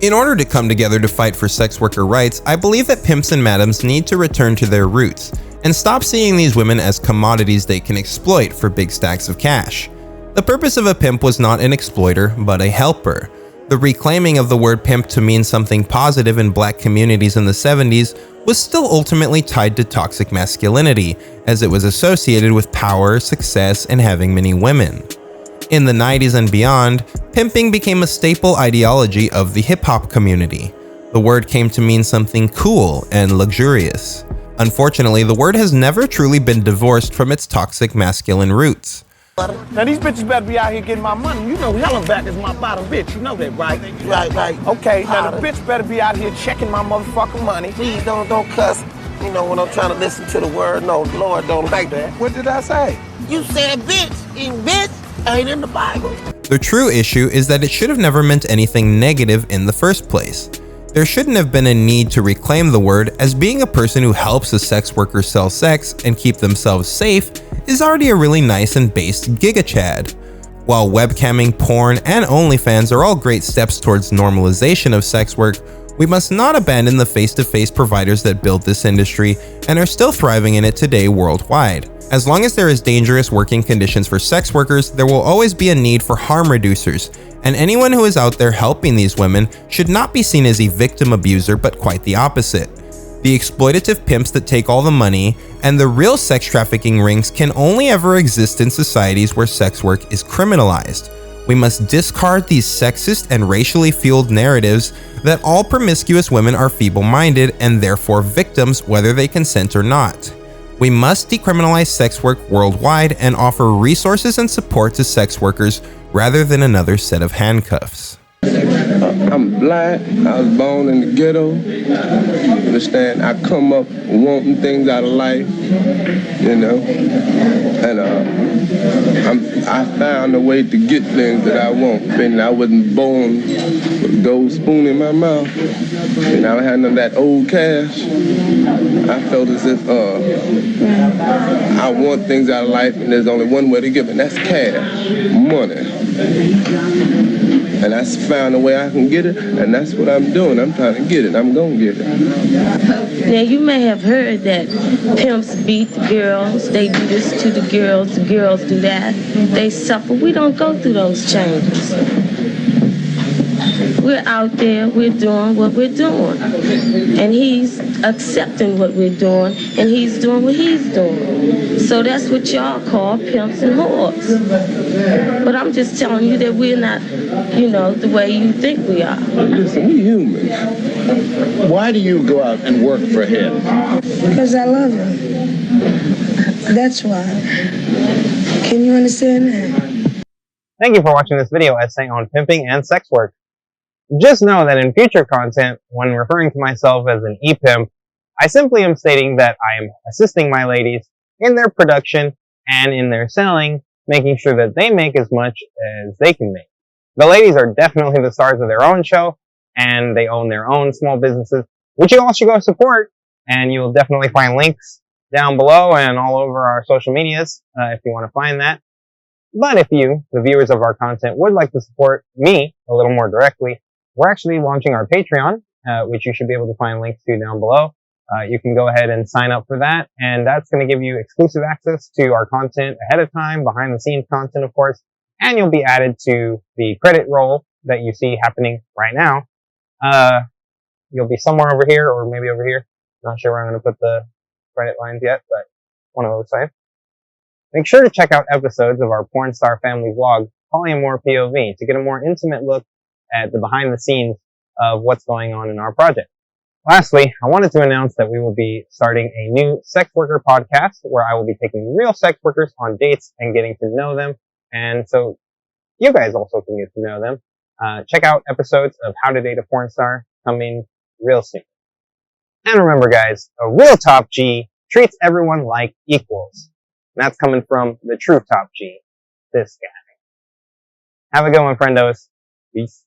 Speaker 2: In order to come together to fight for sex worker rights, I believe that pimps and madams need to return to their roots and stop seeing these women as commodities they can exploit for big stacks of cash. The purpose of a pimp was not an exploiter, but a helper. The reclaiming of the word pimp to mean something positive in black communities in the 70s was still ultimately tied to toxic masculinity, as it was associated with power, success, and having many women. In the 90s and beyond, pimping became a staple ideology of the hip-hop community. The word came to mean something cool and luxurious. Unfortunately, the word has never truly been divorced from its toxic masculine roots.
Speaker 3: Now these bitches better be out here getting my money. You know Helen back is my bottom bitch. You know that, right? Right. Okay, now the bitch better be out here checking my motherfucking money.
Speaker 4: Please don't cuss. You know when I'm trying to listen to the word. No, the Lord don't like that.
Speaker 3: What did I say?
Speaker 4: You said bitch. And bitch ain't in the Bible.
Speaker 2: The true issue is that it should have never meant anything negative in the first place. There shouldn't have been a need to reclaim the word, as being a person who helps a sex worker sell sex and keep themselves safe is already a really nice and based giga-chad. While webcamming, porn, and OnlyFans are all great steps towards normalization of sex work, we must not abandon the face-to-face providers that built this industry and are still thriving in it today worldwide. As long as there is dangerous working conditions for sex workers, there will always be a need for harm reducers, and anyone who is out there helping these women should not be seen as a victim abuser, but quite the opposite. The exploitative pimps that take all the money and the real sex trafficking rings can only ever exist in societies where sex work is criminalized. We must discard these sexist and racially fueled narratives that all promiscuous women are feeble-minded and therefore victims whether they consent or not. We must decriminalize sex work worldwide and offer resources and support to sex workers rather than another set of handcuffs.
Speaker 24: I'm black. I was born in the ghetto. Understand? I come up wanting things out of life, you know, and I found a way to get things that I want. And I wasn't born with a gold spoon in my mouth, and I had none of that old cash. I felt as if I want things out of life, and there's only one way to give it, and that's cash, money. And I found a way I can get it, and that's what I'm doing. I'm trying to get it. I'm going to get it.
Speaker 12: Now, you may have heard that pimps beat the girls. They do this to the girls do that. They suffer. We don't go through those changes. We're out there, we're doing what we're doing. And he's accepting what we're doing, and he's doing what he's doing. So that's what y'all call pimps and whores. But I'm just telling you that we're not, you know, the way you think we are.
Speaker 24: Listen, we're human.
Speaker 17: Why do you go out and work for him?
Speaker 22: Because I love him. That's why. Can you understand that?
Speaker 23: Thank you for watching this video essay on pimping and sex work. Just know that in future content, when referring to myself as an e-pimp, I simply am stating that I am assisting my ladies in their production and in their selling, making sure that they make as much as they can make. The ladies are definitely the stars of their own show, and they own their own small businesses, which you all should go support, and you'll definitely find links down below and all over our social medias if you want to find that. But if you, the viewers of our content, would like to support me a little more directly, we're actually launching our Patreon, which you should be able to find links to down below. You can go ahead and sign up for that, and that's going to give you exclusive access to our content ahead of time, behind the scenes content, of course, and you'll be added to the credit roll that you see happening right now. You'll be somewhere over here, or maybe over here. Not sure where I'm going to put the credit lines yet, but one of those sides. Make sure to check out episodes of our Porn Star Family vlog, Polyamore POV, to get a more intimate look at the behind the scenes of what's going on in our project. Lastly, I wanted to announce that we will be starting a new sex worker podcast where I will be taking real sex workers on dates and getting to know them. And so you guys also can get to know them. Check out episodes of How to Date a Porn Star coming real soon. And remember guys, a real top G treats everyone like equals. And that's coming from the true top G, this guy. Have a good one, friendos. Peace.